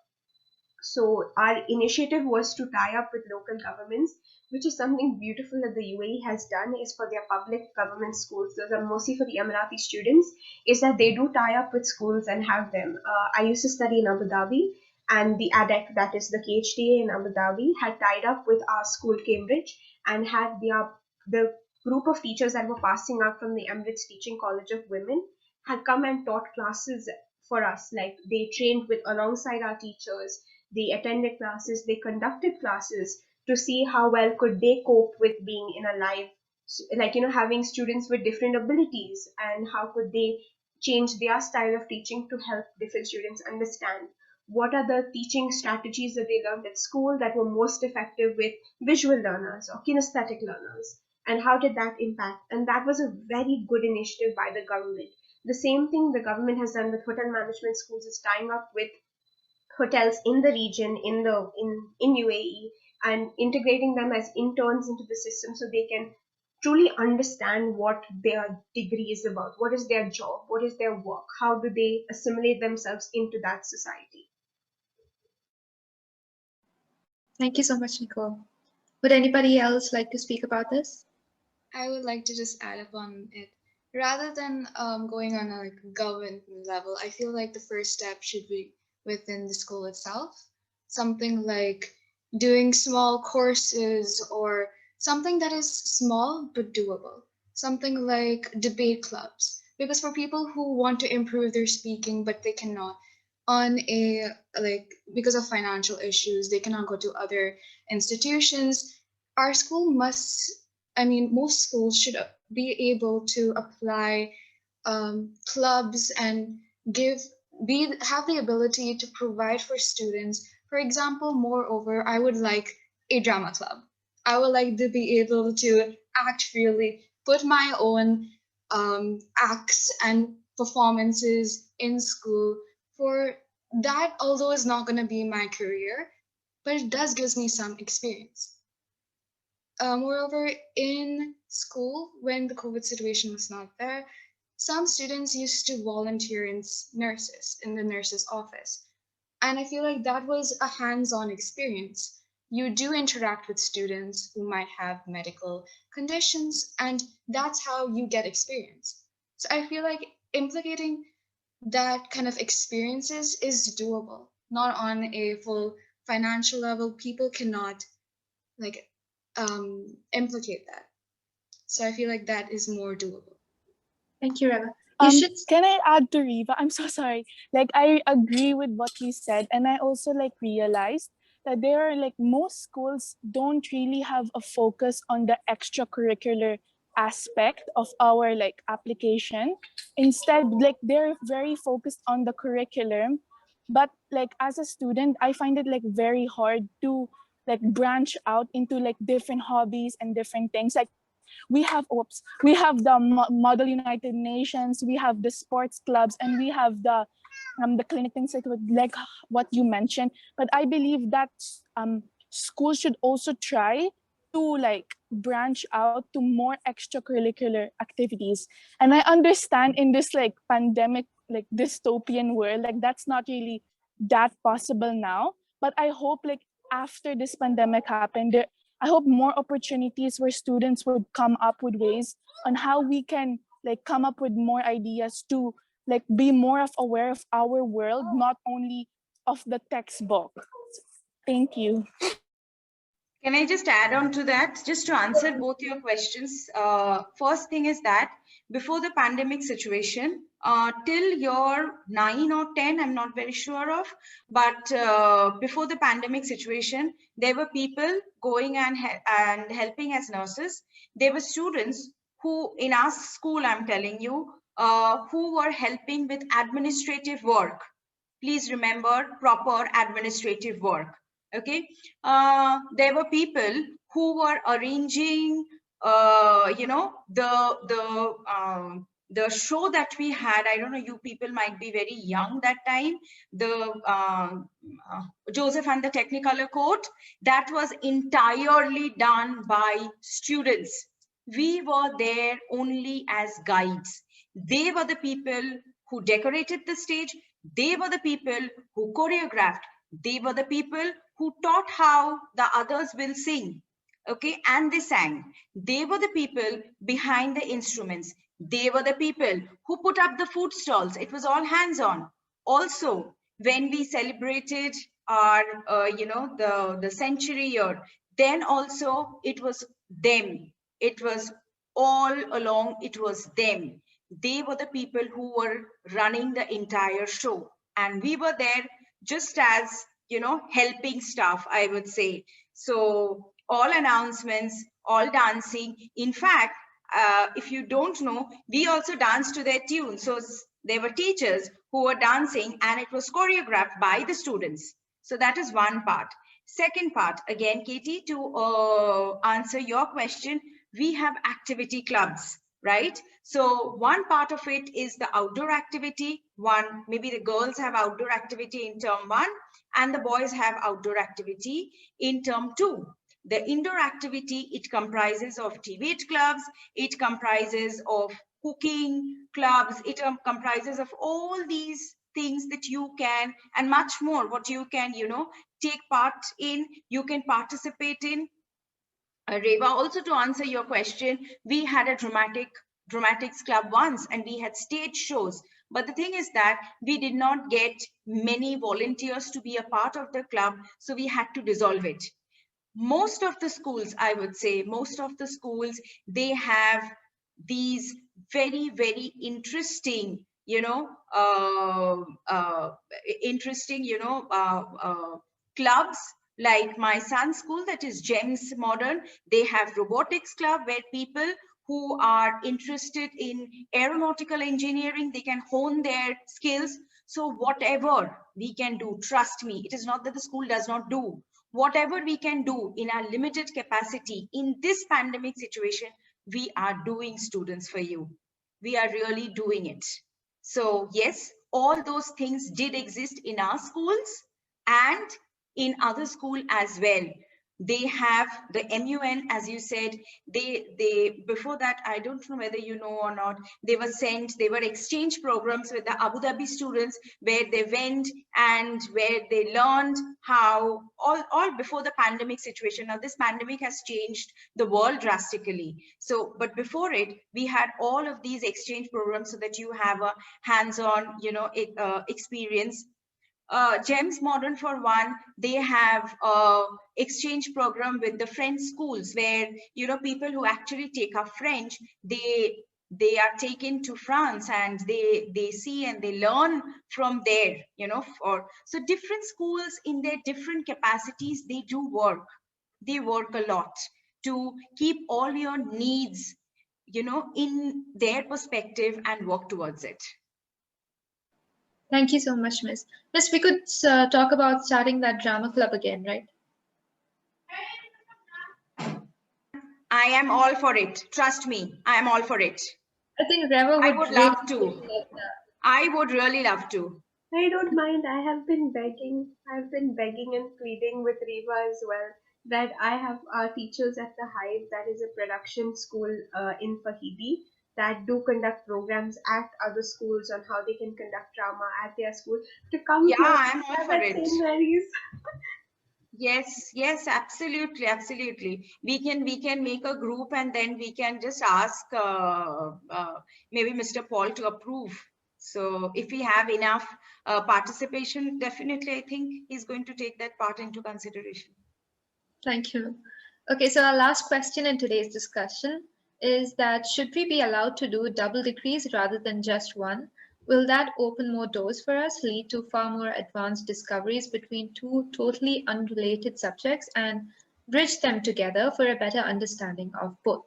So our initiative was to tie up with local governments, which is something beautiful that the UAE has done, is for their public government schools. Those are mostly for the Emirati students, is that they do tie up with schools and have them. I used to study in Abu Dhabi, and the ADEC, that is the KHDA in Abu Dhabi, had tied up with our school, Cambridge, and had the group of teachers that were passing out from the Emirates Teaching College of Women had come and taught classes for us. Like they trained with alongside our teachers, they attended classes, they conducted classes to see how well could they cope with being in a live, like, having students with different abilities, and how could they change their style of teaching to help different students understand what are the teaching strategies that they learned at school that were most effective with visual learners or kinesthetic learners, and how did that impact. And that was a very good initiative by the government. The same thing the government has done with hotel management schools, is tying up with hotels in the region, in UAE, and integrating them as interns into the system so they can truly understand what their degree is about, what is their job, what is their work, how do they assimilate themselves into that society. Thank you so much, Nicole. Would anybody else like to speak about this? I would like to just add up on it. Rather than going on a government level, I feel like the first step should be within the school itself. Something like doing small courses or something that is small but doable. Something like debate clubs. Because for people who want to improve their speaking but they cannot, on a because of financial issues, they cannot go to other institutions. Our school must, most schools should be able to apply clubs and have the ability to provide for students For example, moreover, I would like a drama club. I would like to be able to act freely, put my own acts and performances in school. For that, although it's not going to be my career, but it does gives me some experience. Moreover, in school, when the COVID situation was not there, some students used to volunteer in nurses in the nurse's office. And I feel like that was a hands-on experience. You do interact with students who might have medical conditions, and that's how you get experience. So I feel like implicating that kind of experiences is doable, not on a full financial level. People cannot like implicate that. So I feel like that is more doable. Thank you, Reva. You should. Can I add to Riva? I'm so sorry. Like I agree with what you said, and I also like realized that there are like most schools don't really have a focus on the extracurricular aspect of our like application. Instead, like they're very focused on the curriculum. But like as a student, I find it like very hard to like branch out into like different hobbies and different things. Like we have the Model United Nations, we have the sports clubs, and we have the clinic things like what you mentioned. But I believe that schools should also try to like branch out to more extracurricular activities. And I understand in this like pandemic, like dystopian world, like that's not really that possible now. But I hope like after this pandemic happened, I hope more opportunities where students would come up with ways on how we can like come up with more ideas to like be more of aware of our world, not only of the textbook. Thank you. Can I just add on to that, just to answer both your questions? First thing is that before the pandemic situation, till year 9 or 10, I'm not very sure of, but before the pandemic situation, there were people going and helping as nurses. There were students who, in our school, I'm telling you, who were helping with administrative work. Please remember proper administrative work. Okay, there were people who were arranging, you know, the show that we had. I don't know, you people might be very young that time. The Joseph and the Technicolor Coat, that was entirely done by students. We were there only as guides. They were the people who decorated the stage. They were the people who choreographed. They were the people who taught how the others will sing. Okay, and they sang. They were the people behind the instruments. They were the people who put up the food stalls. It was all hands-on. Also, when we celebrated our, you know, the century year, then also it was them. It was all along, it was them. They were the people who were running the entire show. And we were there just as, you know, helping staff, I would say. So all announcements, all dancing. In fact, if you don't know, we also danced to their tune. So there were teachers who were dancing and it was choreographed by the students. So that is one part. Second part, again, Katie, to answer your question, we have activity clubs, right? So one part of it is the outdoor activity. One, maybe the girls have outdoor activity in term 1 and the boys have outdoor activity in term 2. The indoor activity, it comprises of debate clubs, it comprises of cooking clubs, it comprises of all these things that you can, and much more, what you can, you know, take part in, you can participate in. Reva, also to answer your question, we had a dramatics club once and we had stage shows. But the thing is that we did not get many volunteers to be a part of the club, so we had to dissolve it. Most of the schools, I would say, most of the schools, they have these very, very interesting, you know, clubs. Like my son's school, that is GEMS Modern, they have robotics club where people who are interested in aeronautical engineering, they can hone their skills. So whatever we can do, trust me, it is not that the school does not do. Whatever we can do in our limited capacity in this pandemic situation, we are doing, students, for you. We are really doing it. So yes, all those things did exist in our schools and in other school as well. They have the MUN, as you said, they before that, I don't know whether you know or not, they were exchange programs with the Abu Dhabi students, where they went and where they learned how, all before the pandemic situation. Now this pandemic has changed the world drastically. So, but before it, we had all of these exchange programs so that you have a hands-on, experience. GEMS Modern, for one, they have exchange program with the French schools, where people who actually take up French, they are taken to France and they see and they learn from there. So different schools in their different capacities, they do work. They work a lot to keep all your needs, in their perspective and work towards it. Thank you so much, Miss. Miss, we could talk about starting that drama club again, right? I am all for it. Trust me, I am all for it. I think Reva I would would really love to. I would really love to. I don't mind. I have been begging. I've been begging and pleading with Reva as well that I have teachers at the Hive, that is a production school in Fahidi, that do conduct programs at other schools on how they can conduct drama at their school, to come Yeah, here I'm all for at it. St. Mary's. Yes, absolutely. We can make a group and then we can just ask maybe Mr. Paul to approve. So if we have enough participation, definitely I think he's going to take that part into consideration. Thank you. Okay, so our last question in today's discussion is that should we be allowed to do double degrees rather than just one? Will that open more doors for us, lead to far more advanced discoveries between two totally unrelated subjects, and bridge them together for a better understanding of both?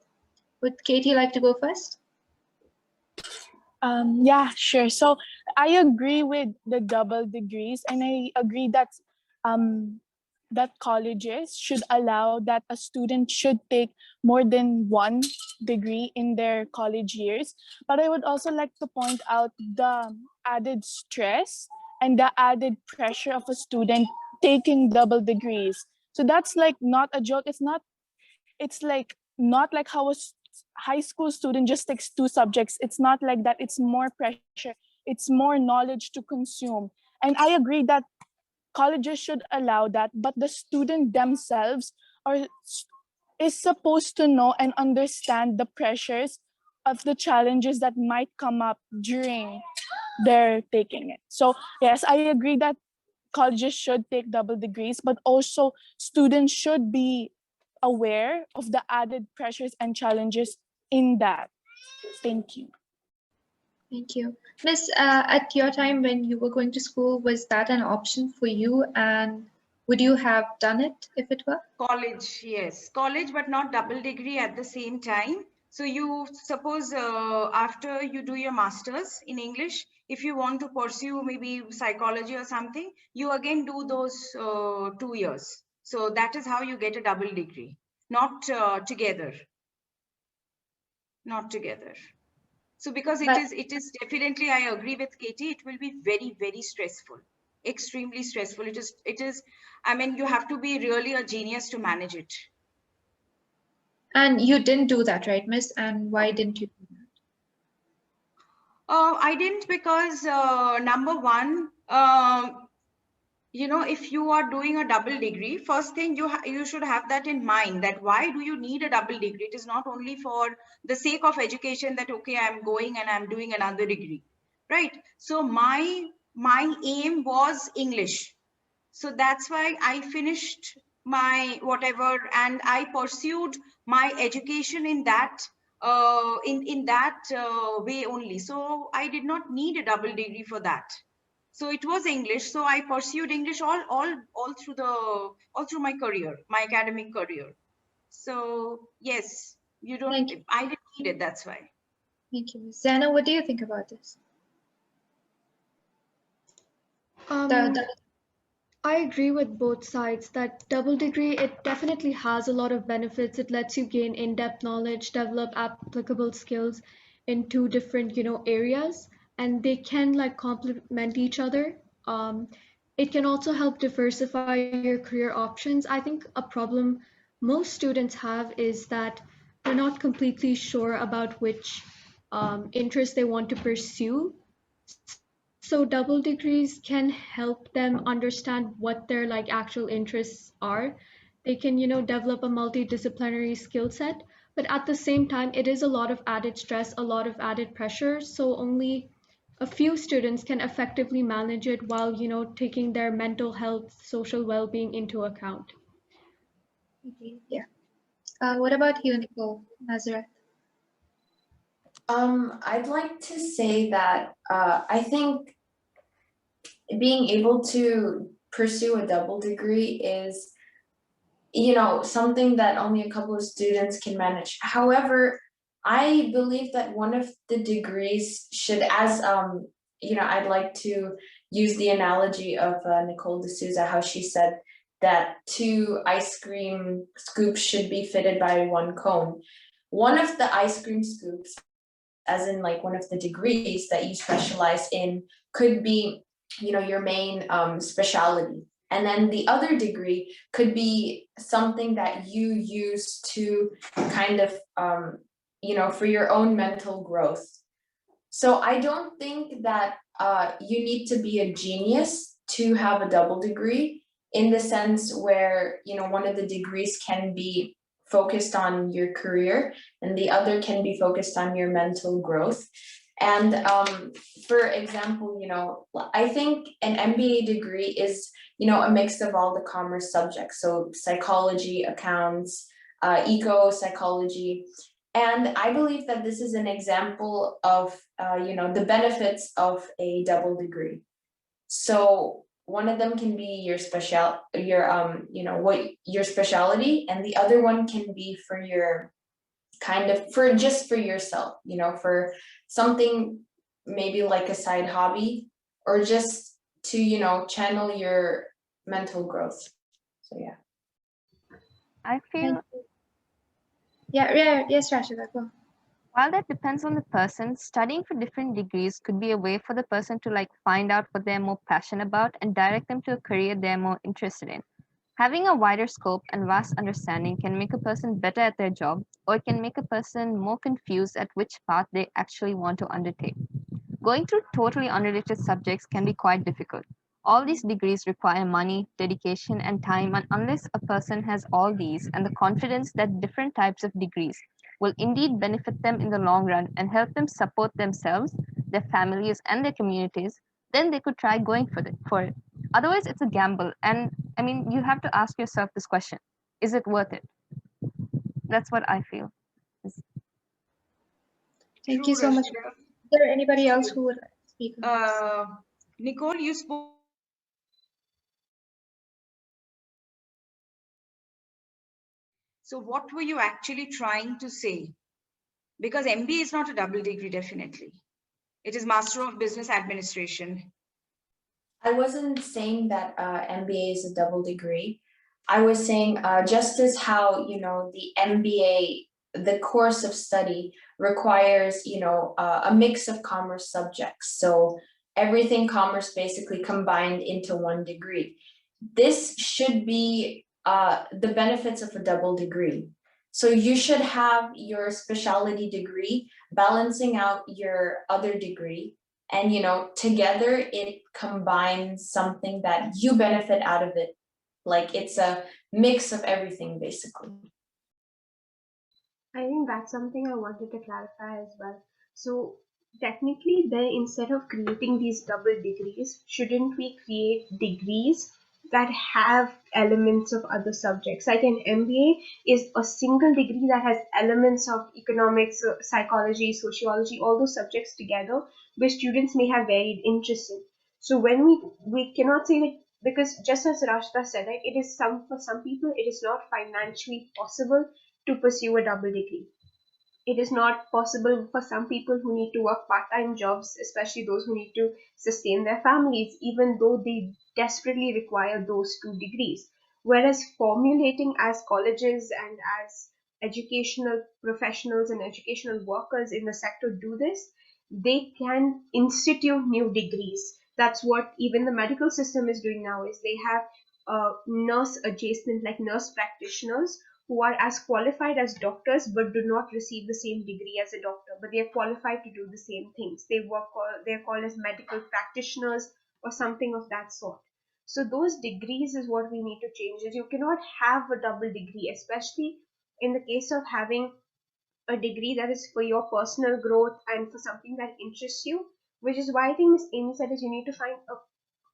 Would Katie like to go first? Yeah, sure. So I agree with the double degrees, and I agree that that colleges should allow that a student should take more than one degree in their college years. But I would also like to point out the added stress and the added pressure of a student taking double degrees. So that's like not a joke. It's like not like how high school student just takes two subjects. It's not like that. It's more pressure. It's more knowledge to consume. And I agree that colleges should allow that, but the student themselves is supposed to know and understand the pressures of the challenges that might come up during their taking it. So yes, I agree that colleges should take double degrees, but also students should be aware of the added pressures and challenges in that. Thank you. Thank you. Miss, at your time when you were going to school, was that an option for you? And would you have done it if it were? College, yes. College, but not double degree at the same time. So you suppose after you do your master's in English, if you want to pursue maybe psychology or something, you again do those 2 years. So that is how you get a double degree, not together. Not together. So because it is definitely, I agree with Katie, it will be very, very stressful, extremely stressful. It is, I mean, you have to be really a genius to manage it. And you didn't do that, right, Miss? And why didn't you do that? I didn't because number one, if you are doing a double degree, first thing you should have that in mind, that why do you need a double degree? It is not only for the sake of education that, okay, I'm going and I'm doing another degree, right? So my aim was English. So that's why I finished my whatever and I pursued my education in that way only. So I did not need a double degree for that. So it was English. So I pursued English all through my career, my academic career. So yes, I didn't need it. That's why. Thank you. Zana, what do you think about this? The I agree with both sides that double degree, it definitely has a lot of benefits. It lets you gain in-depth knowledge, develop applicable skills in two different, areas, and they can like complement each other. It can also help diversify your career options. I think a problem most students have is that they're not completely sure about which interest they want to pursue. So double degrees can help them understand what their like actual interests are. They can, develop a multidisciplinary skill set, but at the same time, it is a lot of added stress, a lot of added pressure. So only a few students can effectively manage it while, taking their mental health, social well-being into account. yeah. What about you, Nicole? Nazareth? I'd like to say that I think being able to pursue a double degree is, something that only a couple of students can manage. However, I believe that one of the degrees should, I'd like to use the analogy of Nicole D'Souza, how she said that two ice cream scoops should be fitted by one cone. One of the ice cream scoops, as in like one of the degrees that you specialize in, could be, your main specialty. And then the other degree could be something that you use to kind of, for your own mental growth. So I don't think that you need to be a genius to have a double degree, in the sense where, one of the degrees can be focused on your career and the other can be focused on your mental growth. And for example, I think an MBA degree is, a mix of all the commerce subjects. So psychology, accounts, eco psychology. And I believe that this is an example of, the benefits of a double degree. So one of them can be your your specialty, and the other one can be for your for just for yourself, for something maybe like a side hobby, or just to, channel your mental growth. So yeah. I feel Yes, Rashida, go. while that depends on the person, studying for different degrees could be a way for the person to like find out what they're more passionate about and direct them to a career they're more interested in. Having a wider scope and vast understanding can make a person better at their job, or it can make a person more confused at which path they actually want to undertake. Going through totally unrelated subjects can be quite difficult. All these degrees require money, dedication, and time, and unless a person has all these and the confidence that different types of degrees will indeed benefit them in the long run and help them support themselves, their families, and their communities, then they could try going for it. Otherwise, it's a gamble. And I mean, you have to ask yourself this question: is it worth it? That's what I feel. Thank True, you so much. Rashida. Is there anybody else who would like to speak on this? Nicole, you spoke. So what were you actually trying to say? Because MBA is not a double degree, definitely. It is Master of Business Administration. I wasn't saying that MBA is a double degree. I was saying just as how, the MBA, the course of study requires, a mix of commerce subjects. So everything commerce basically combined into one degree. This should be the benefits of a double degree. So you should have your specialty degree balancing out your other degree, and together it combines something that you benefit out of it. Like it's a mix of everything basically. I think that's something I wanted to clarify as well. So technically, then instead of creating these double degrees, shouldn't we create degrees that have elements of other subjects? Like an MBA is a single degree that has elements of economics, psychology, sociology, all those subjects together, where students may have varied interests in. So when we cannot say that, because just as Rashta said, right, it is for some people it is not financially possible to pursue a double degree. it is not possible for some people who need to work part-time jobs, especially those who need to sustain their families, even though they desperately require those 2 degrees. Whereas formulating as colleges and as educational professionals and educational workers in the sector do this, they can institute new degrees. That's what even the medical system is doing now, is they have nurse adjacent, like nurse practitioners, who are as qualified as doctors but do not receive the same degree as a doctor, but they are qualified to do the same things. They're called as medical practitioners or something of that sort. So those degrees is what we need to change. Is you cannot have a double degree, especially in the case of having a degree that is for your personal growth and for something that interests you, which is why I think Miss Amy said is you need to find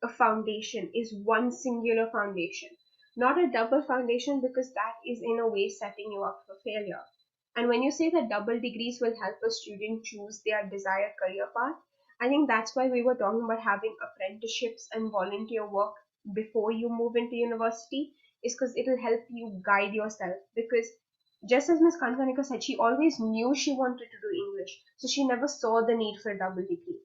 a foundation, is one singular foundation, not a double foundation, because that is in a way setting you up for failure. And when you say that double degrees will help a student choose their desired career path, I think that's why we were talking about having apprenticeships and volunteer work before you move into university, is because it'll help you guide yourself. Because just as Miss Kankanika said, she always knew she wanted to do English, so she never saw the need for a double degree.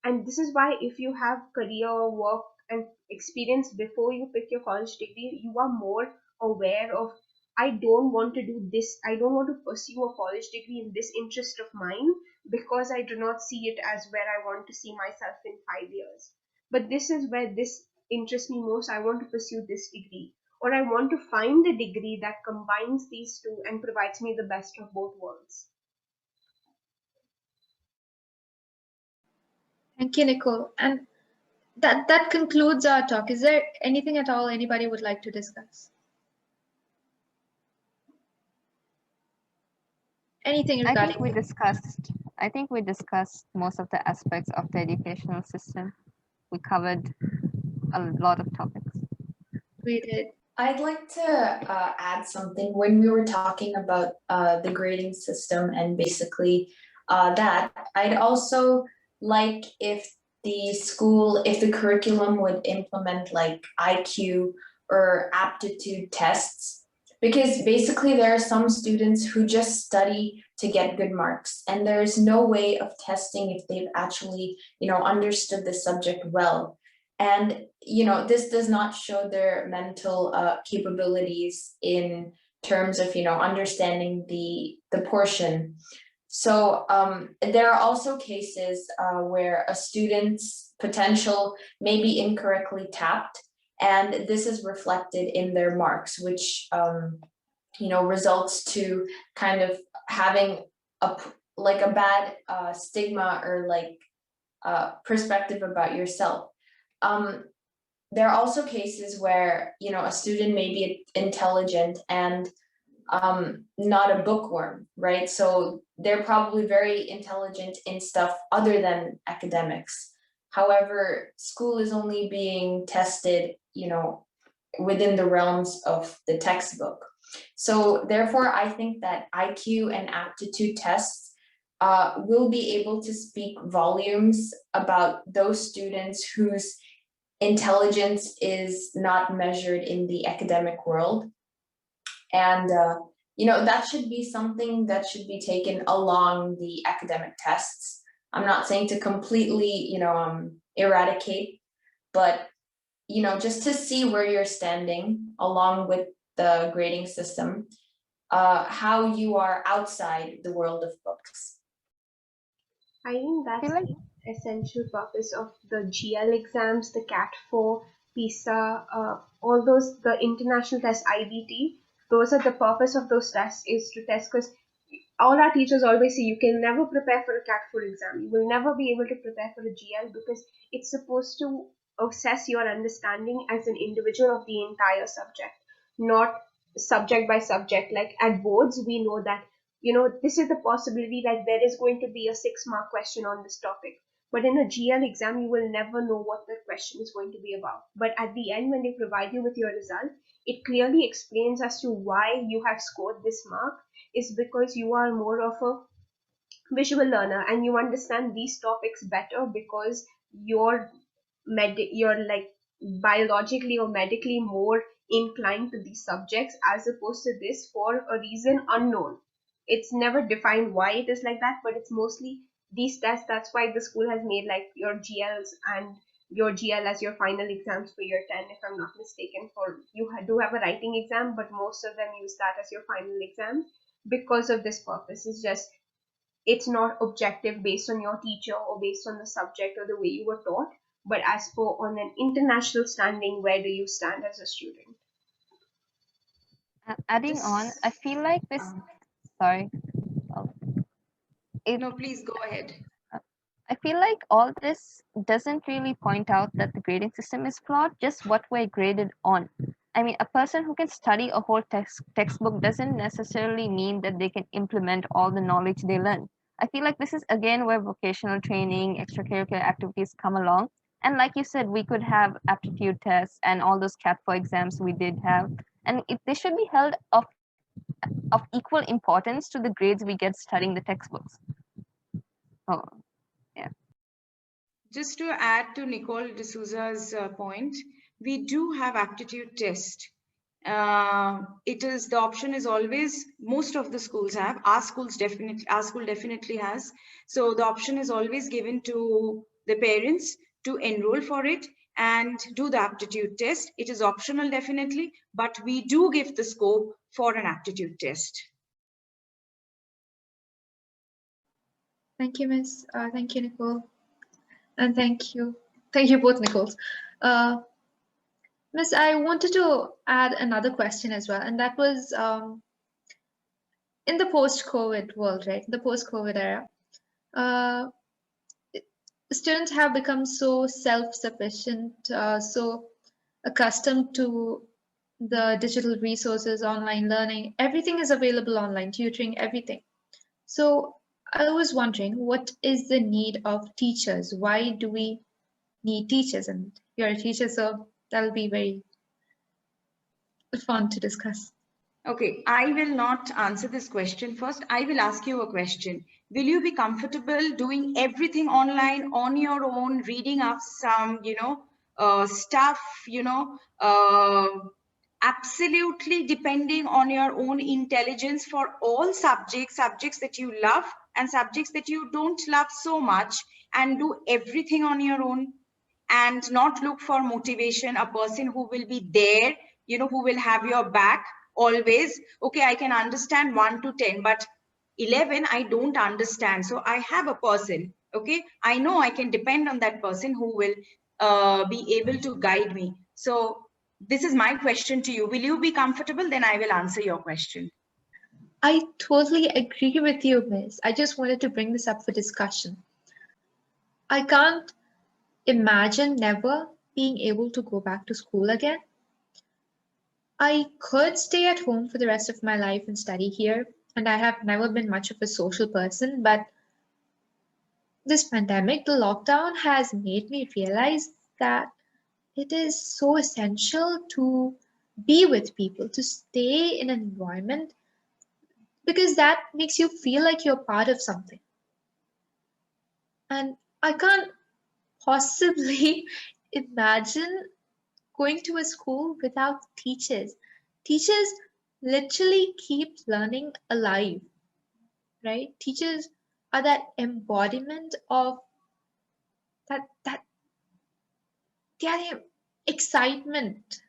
And this is why if you have career, work, and experience before you pick your college degree, you are more aware of, I don't want to do this, I don't want to pursue a college degree in this interest of mine because I do not see it as where I want to see myself in 5 years. But this is where this interests me most. I want to pursue this degree, or I want to find a degree that combines these two and provides me the best of both worlds. Thank you, Nicole. And that concludes our talk. Is there anything at all anybody would like to discuss? Anything regarding? I think we discussed most of the aspects of the educational system. We covered a lot of topics. We did. I'd like to add something. When we were talking about the grading system and basically that, I'd also like if the curriculum would implement like IQ or aptitude tests, because basically there are some students who just study to get good marks, and there's no way of testing if they've actually, understood the subject well. And, this does not show their mental capabilities in terms of, understanding the portion. So there are also cases where a student's potential may be incorrectly tapped, and this is reflected in their marks, which, results to kind of having a bad stigma or perspective about yourself. There are also cases where, a student may be intelligent and not a bookworm, right? So they're probably very intelligent in stuff other than academics. However, school is only being tested, within the realms of the textbook. So therefore, I think that IQ and aptitude tests will be able to speak volumes about those students whose intelligence is not measured in the academic world. And, that should be something that should be taken along the academic tests. I'm not saying to completely, eradicate, but, just to see where you're standing along with the grading system, how you are outside the world of books. I think that's the essential purpose of the GL exams, the CAT4, PISA, all those, the international tests, IBT. Those are the purpose of those tests, is to test, because all our teachers always say you can never prepare for a CAT4 exam. You will never be able to prepare for a GL because it's supposed to assess your understanding as an individual of the entire subject, not subject by subject. Like at boards, we know that, this is the possibility that there is going to be a 6-mark question on this topic. But in a GL exam, you will never know what the question is going to be about. But at the end, when they provide you with your result, it clearly explains as to why you have scored this mark. Is because you are more of a visual learner and you understand these topics better because you're like biologically or medically more inclined to these subjects, as opposed to this for a reason unknown. It's never defined why it is like that, but it's mostly these tests. That's why the school has made like your GLs and your GL as your final exams for year 10, if I'm not mistaken. For you do have a writing exam, but most of them use that as your final exam because of this purpose. It's just, it's not objective based on your teacher or based on the subject or the way you were taught, but as for on an international standing, where do you stand as a student? Adding on, I feel like this. Sorry. Oh, No, please go ahead. I feel like all this doesn't really point out that the grading system is flawed, just what we're graded on. I mean, a person who can study a whole textbook doesn't necessarily mean that they can implement all the knowledge they learn. I feel like this is again where vocational training, extracurricular activities come along. And like you said, we could have aptitude tests and all those CAT 4 exams we did have. And they should be held of equal importance to the grades we get studying the textbooks. Oh, yeah. Just to add to Nicole D'Souza's point, we do have aptitude test. It is, the option is always, most of the schools have, our school definitely has. So the option is always given to the parents to enroll for it and do the aptitude test. It is optional definitely, but we do give the scope for an aptitude test. Thank you, Miss. Thank you, Nicole. And thank you both, Nicoles. Miss, I wanted to add another question as well, and that was in the post-COVID world, right? The post-COVID era, students have become so self-sufficient, so accustomed to the digital resources, online learning. Everything is available online, tutoring, everything. So I was wondering, what is the need of teachers? Why do we need teachers? And you're a teacher, so that'll be very fun to discuss. Okay, I will not answer this question first. I will ask you a question. Will you be comfortable doing everything online on your own, reading up some, stuff, absolutely depending on your own intelligence for all subjects that you love and subjects that you don't love so much, and do everything on your own and not look for motivation, a person who will be there, who will have your back always? Okay, I can understand 1 to 10, but 11 I don't understand. So I have a person, okay, I know I can depend on that person who will be able to guide me. So this is my question to you. Will you be comfortable? Then I will answer your question. I totally agree with you, Miss. I just wanted to bring this up for discussion. I can't imagine never being able to go back to school again. I could stay at home for the rest of my life and study here, and I have never been much of a social person, but this pandemic, the lockdown, has made me realize that it is so essential to be with people, to stay in an environment, because that makes you feel like you're part of something. And I can't possibly imagine going to a school without teachers. Teachers literally keep learning alive, right? Teachers are that embodiment of that their excitement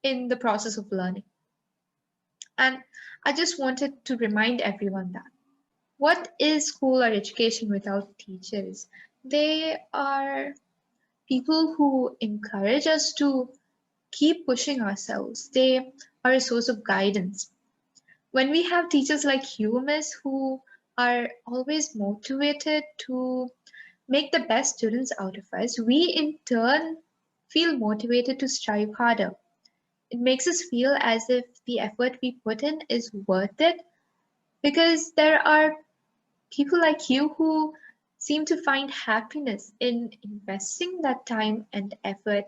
in the process of learning. And I just wanted to remind everyone that what is school or education without teachers? They are people who encourage us to keep pushing ourselves. They are a source of guidance. When we have teachers like you, Miss, who are always motivated to make the best students out of us, we in turn feel motivated to strive harder. It makes us feel as if the effort we put in is worth it, because there are people like you who seem to find happiness in investing that time and effort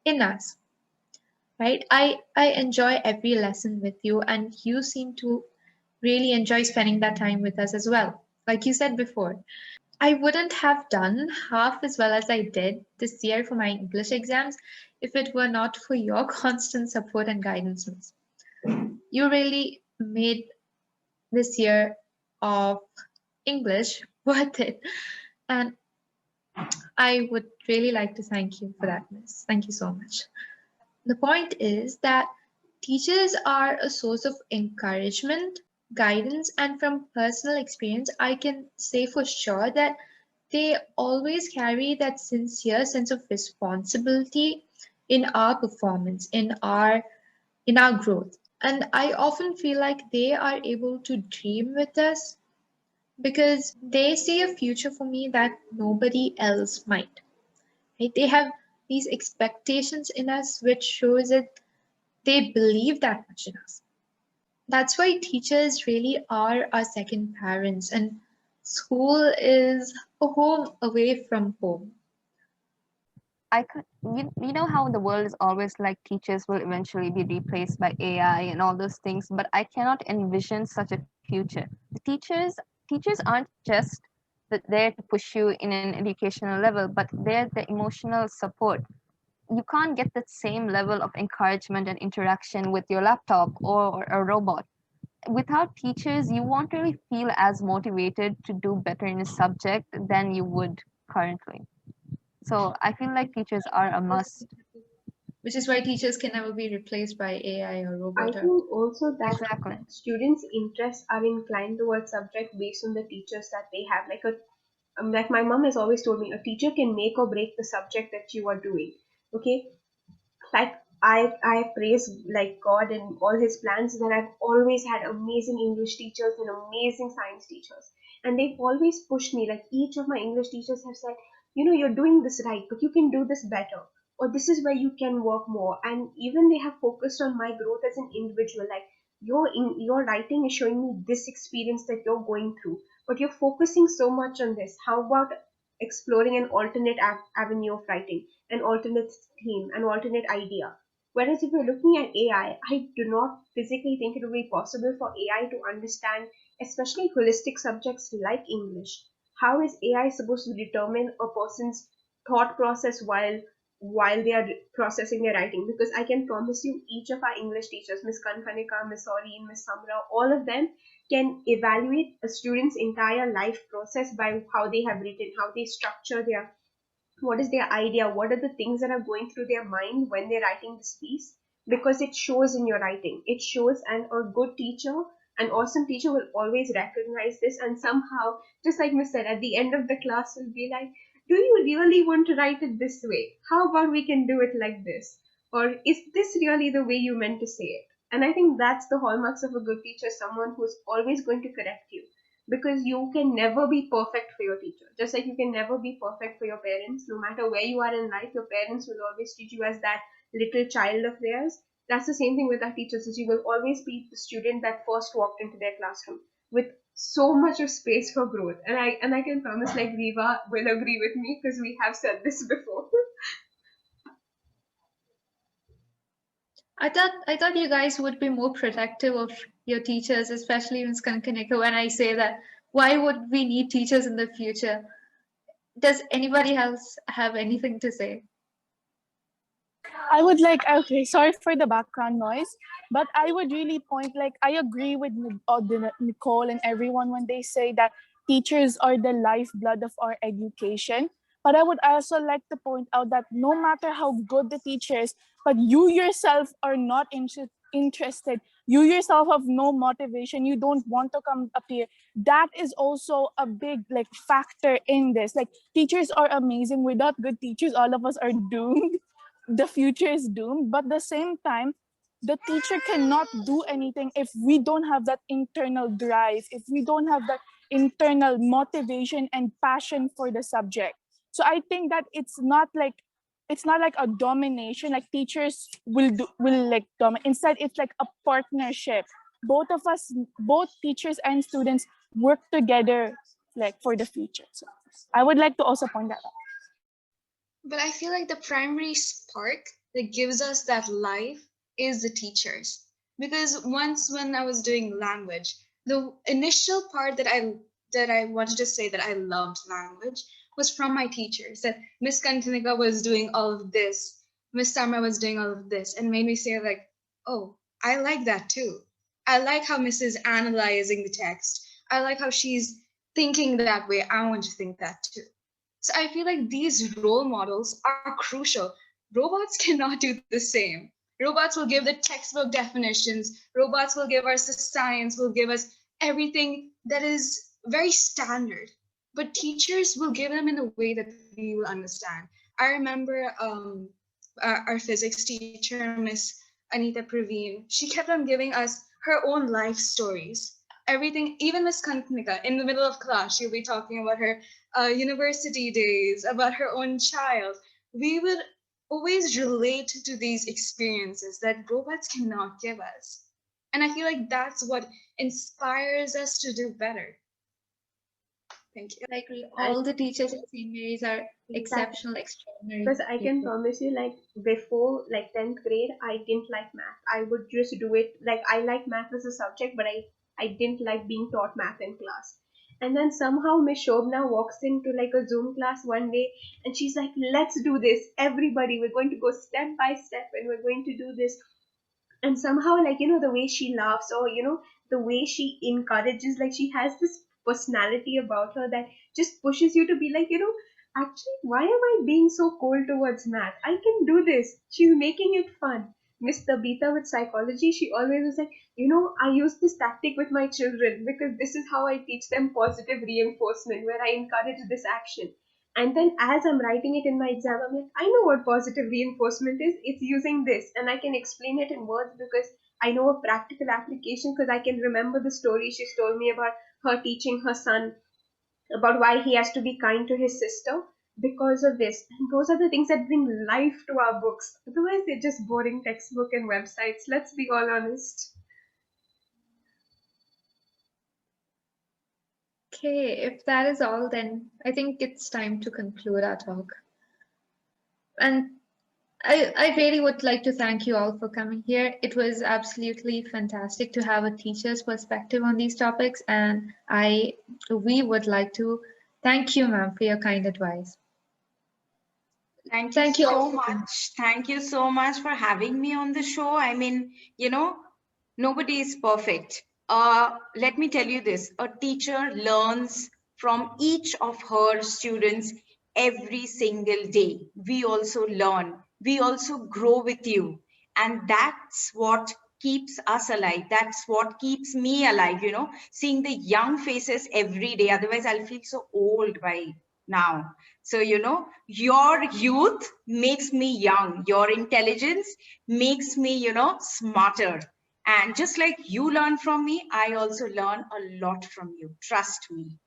in us, right? I enjoy every lesson with you, and you seem to really enjoy spending that time with us as well. Like you said before, I wouldn't have done half as well as I did this year for my English exams if it were not for your constant support and guidance, Miss. You really made this year of English worth it. And I would really like to thank you for that, Miss. Thank you so much. The point is that teachers are a source of encouragement, guidance, and from personal experience, I can say for sure that they always carry that sincere sense of responsibility in our performance, in our growth. And I often feel like they are able to dream with us because they see a future for me that nobody else might. Right? They have these expectations in us which shows that they believe that much in us. That's why teachers really are our second parents, and school is a home away from home. You know how the world is always like teachers will eventually be replaced by AI and all those things, but I cannot envision such a future. The teachers aren't just there to push you in an educational level, but they're the emotional support. You can't get that same level of encouragement and interaction with your laptop or a robot. Without teachers, you won't really feel as motivated to do better in a subject than you would currently. So I feel like teachers are a must. Which is why teachers can never be replaced by AI or I robot. think also that Exactly. students' interests are inclined towards subject based on the teachers that they have. Like my mom has always told me, a teacher can make or break the subject that you are doing. Okay, like I praise like God and all His plans that I've always had amazing English teachers and amazing science teachers, and they've always pushed me. Like each of my English teachers have said, you're doing this right, but you can do this better, or this is where you can work more. And even they have focused on my growth as an individual. Like your writing is showing me this experience that you're going through, but you're focusing so much on this. How about exploring an alternate avenue of writing, an alternate theme, an alternate idea? Whereas if you're looking at AI, I do not physically think it will be possible for AI to understand, especially holistic subjects like English. How is AI supposed to determine a person's thought process while they are processing their writing? Because I can promise you, each of our English teachers, Miss Kanfanika, Miss Oreen, Miss Samra, all of them can evaluate a student's entire life process by how they have written, how they structure their, what is their idea, what are the things that are going through their mind when they're writing this piece, because it shows in your writing, it shows. And a good teacher, an awesome teacher, will always recognize this, and somehow, just like Miss said, at the end of the class will be like, do you really want to write it this way? How about we can do it like this? Or is this really the way you meant to say it? And I think that's the hallmarks of a good teacher, someone who's always going to correct you, because you can never be perfect for your teacher, just like you can never be perfect for your parents. No matter where you are in life, your parents will always treat you as that little child of theirs. That's the same thing with our teachers, is you will always be the student that first walked into their classroom with so much of space for growth. And I can promise, like, Viva will agree with me because we have said this before. I thought you guys would be more protective of your teachers, especially Ms. Kankanika, when I say that why would we need teachers in the future? Does anybody else have anything to say? I would like, okay, sorry for the background noise, but I would really point, like, I agree with Nicole and everyone when they say that teachers are the lifeblood of our education. But I would also like to point out that no matter how good the teacher is, but you yourself are not interested, you yourself have no motivation, you don't want to come up here, that is also a big like factor in this. Like, teachers are amazing. Without good teachers, all of us are doomed. The future is doomed. But at the same time, the teacher cannot do anything if we don't have that internal drive, if we don't have that internal motivation and passion for the subject. So I think that it's not like a domination, like teachers will like dominate. Instead, it's like a partnership. Both of us, both teachers and students, work together like for the future. So I would like to also point that out. But I feel like the primary spark that gives us that life is the teachers. Because once when I was doing language, the initial part that I wanted to say that I loved language was from my teachers. That Miss Kantinika was doing all of this, Miss Summer was doing all of this, and made me say like, oh, I like that too. I like how Miss is analyzing the text. I like how she's thinking that way. I want to think that too. So I feel like these role models are crucial. Robots cannot do the same. Robots will give the textbook definitions. Robots will give us the science, will give us everything that is very standard. But teachers will give them in a way that we will understand. I remember our physics teacher, Miss Anita Praveen, she kept on giving us her own life stories. Everything, even Miss Kanika, in the middle of class, she'll be talking about her university days, about her own child. We would always relate to these experiences that robots cannot give us. And I feel like that's what inspires us to do better. Thank you. I agree. All the teachers at St. Mary's are exceptional, extraordinary Because I can people. promise you, like before like 10th grade, I didn't like math. I would just do it. Like I like math as a subject, but I didn't like being taught math in class. And then somehow Miss Shobna walks into like a Zoom class one day and she's like, let's do this. Everybody, we're going to go step by step and we're going to do this. And somehow, like, the way she laughs, or the way she encourages, like she has this personality about her that just pushes you to be like, actually, why am I being so cold towards math? I can do this. She's making it fun. Miss Tabitha with psychology, she always was like, I use this tactic with my children because this is how I teach them positive reinforcement, where I encourage this action. And then as I'm writing it in my exam, I'm like, I know what positive reinforcement is. It's using this. And I can explain it in words because I know a practical application, because I can remember the story she's told me about her teaching her son about why he has to be kind to his sister because of this. And those are the things that bring life to our books. Otherwise, they're just boring textbook and websites. Let's be all honest. Okay, if that is all, then I think it's time to conclude our talk. And I really would like to thank you all for coming here. It was absolutely fantastic to have a teacher's perspective on these topics, and we would like to thank you, ma'am, for your kind advice. Thank you Thank you all so much. Thank you so much for having me on the show. I mean, nobody is perfect. Let me tell you this, a teacher learns from each of her students every single day. We also learn, we also grow with you. And that's what keeps us alive. That's what keeps me alive, seeing the young faces every day. Otherwise, I'll feel so old by now. So, your youth makes me young. Your intelligence makes me, smarter. And just like you learn from me, I also learn a lot from you. Trust me.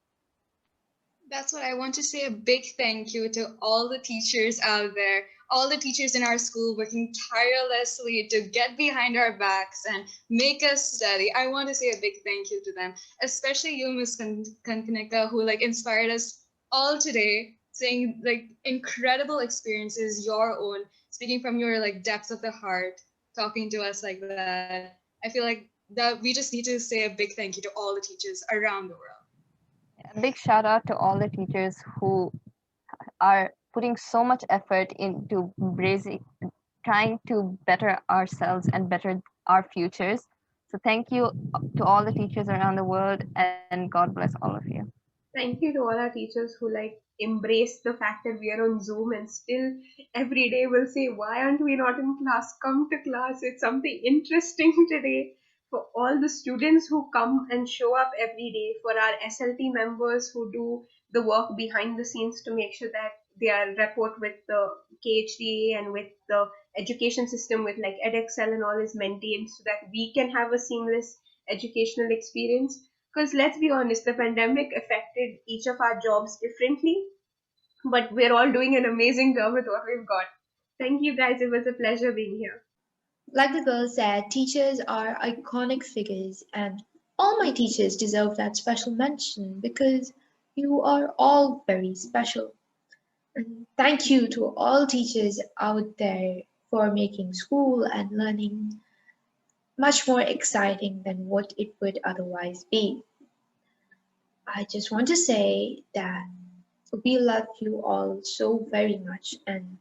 That's what I want to say. A big thank you to all the teachers out there, all the teachers in our school working tirelessly to get behind our backs and make us study. I want to say a big thank you to them, especially you, Ms. Kankanika, who inspired us all today, saying incredible experiences, your own, speaking from your depths of the heart, talking to us like that. I feel like that we just need to say a big thank you to all the teachers around the world. A big shout out to all the teachers who are putting so much effort into trying to better ourselves and better our futures. So thank you to all the teachers around the world, and God bless all of you. Thank you to all our teachers who embrace the fact that we are on Zoom and still every day will say, why aren't we not in class? Come to class. It's something interesting today. For all the students who come and show up every day, for our SLT members who do the work behind the scenes to make sure that their rapport with the KHDA and with the education system with EdXL and all is maintained so that we can have a seamless educational experience. Because let's be honest, the pandemic affected each of our jobs differently, but we're all doing an amazing job with what we've got. Thank you guys. It was a pleasure being here. Like the girl said, teachers are iconic figures, and all my teachers deserve that special mention because you are all very special. And thank you to all teachers out there for making school and learning much more exciting than what it would otherwise be. I just want to say that we love you all so very much, and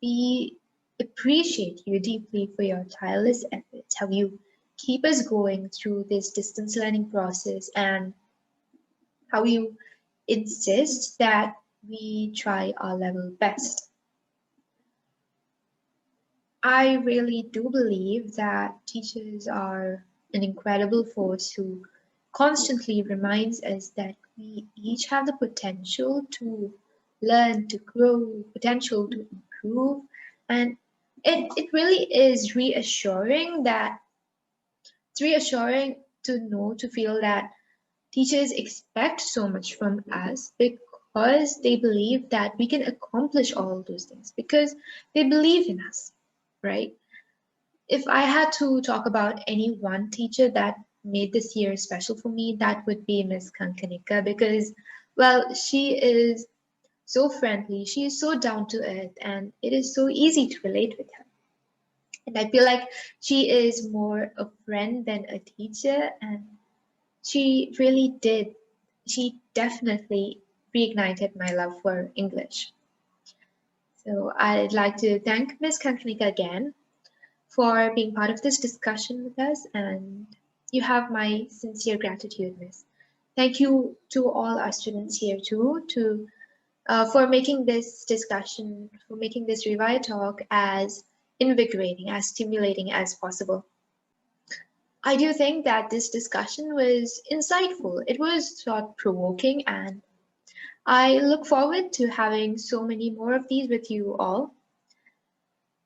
we appreciate you deeply for your tireless efforts, how you keep us going through this distance learning process and how you insist that we try our level best. I really do believe that teachers are an incredible force who constantly reminds us that we each have the potential to learn, to grow, potential to improve. And it really is reassuring that it's reassuring to know, to feel that teachers expect so much from us because they believe that we can accomplish all those things, because they believe in us, right? If I had to talk about any one teacher that made this year special for me, that would be Miss Kankanika, because, well, she is so friendly, she is so down to earth, and it is so easy to relate with her. And I feel like she is more a friend than a teacher, and she really did. She definitely reignited my love for English. So I'd like to thank Miss Kankanika again for being part of this discussion with us, and you have my sincere gratitude, Miss. Thank you to all our students here too, for making this discussion, for making this Rewire Talk as invigorating, as stimulating as possible. I do think that this discussion was insightful. It was thought-provoking, and I look forward to having so many more of these with you all.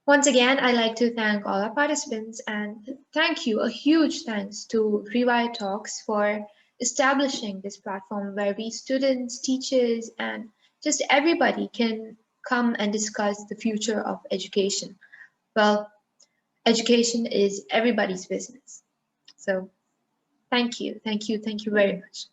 Once again, I'd like to thank all our participants, and thank you, a huge thanks to Rewire Talks for establishing this platform where we students, teachers, and just everybody can come and discuss the future of education. Well, education is everybody's business. So thank you very much.